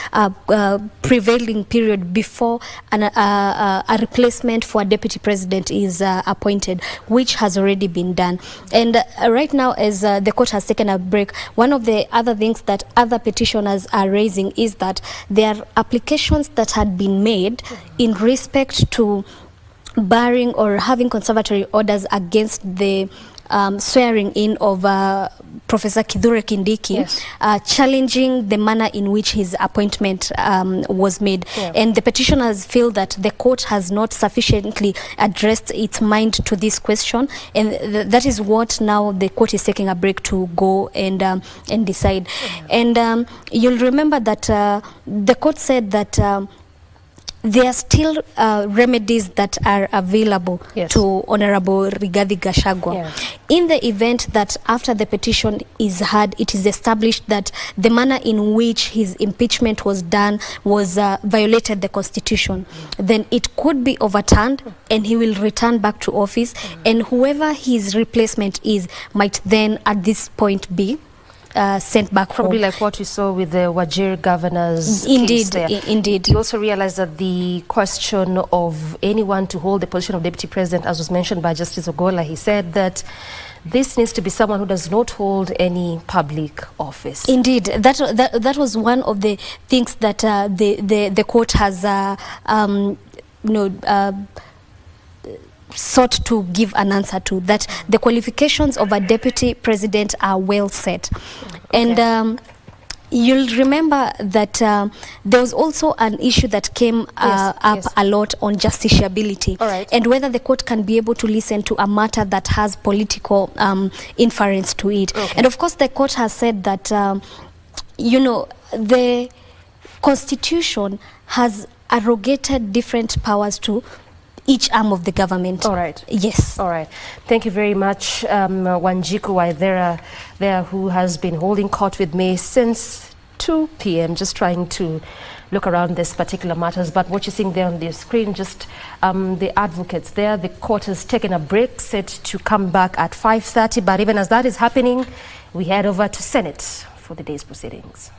S21: prevailing period before a replacement for a deputy president is appointed, which has already been done. And right now, as the court has taken a break, one of the other things that other petitioners are raising is that there are applications that had been made in respect to barring or having conservatory orders against the swearing in of Professor Kindiki, yes, challenging the manner in which his appointment was made. Yeah. And the petitioners feel that the court has not sufficiently addressed its mind to this question, and that is what now the court is taking a break to go and decide. And you'll remember that the court said that there are still remedies that are available, yes, to Honorable Rigathi Gachagua. Yeah. In the event that after the petition is heard, it is established that the manner in which his impeachment was done was violated the Constitution, then it could be overturned and he will return back to office, and whoever his replacement is might then at this point be sent back
S20: probably
S21: home.
S20: Like what we saw with the Wajir governor's
S21: indeed,
S20: case there.
S21: Indeed.
S20: You also realize that the question of anyone to hold the position of deputy president, as was mentioned by Justice Ogola, he said that this needs to be someone who does not hold any public office.
S21: Indeed, that was one of the things that the court has sought to give an answer to, that the qualifications of a deputy president are well set. Okay. And you'll remember that there was also an issue that came up a lot on justiciability, and whether the court can be able to listen to a matter that has political inference to it. Okay. And of course the court has said that the Constitution has arrogated different powers to each arm of the government.
S20: All right.
S21: Yes.
S20: All right. Thank you very much, Wanjiku Waithera, there, who has been holding court with me since 2 p.m. just trying to look around this particular matters. But what you're seeing there on the screen, just the advocates there, the court has taken a break, set to come back at 5:30. But even as that is happening, we head over to Senate for the day's proceedings.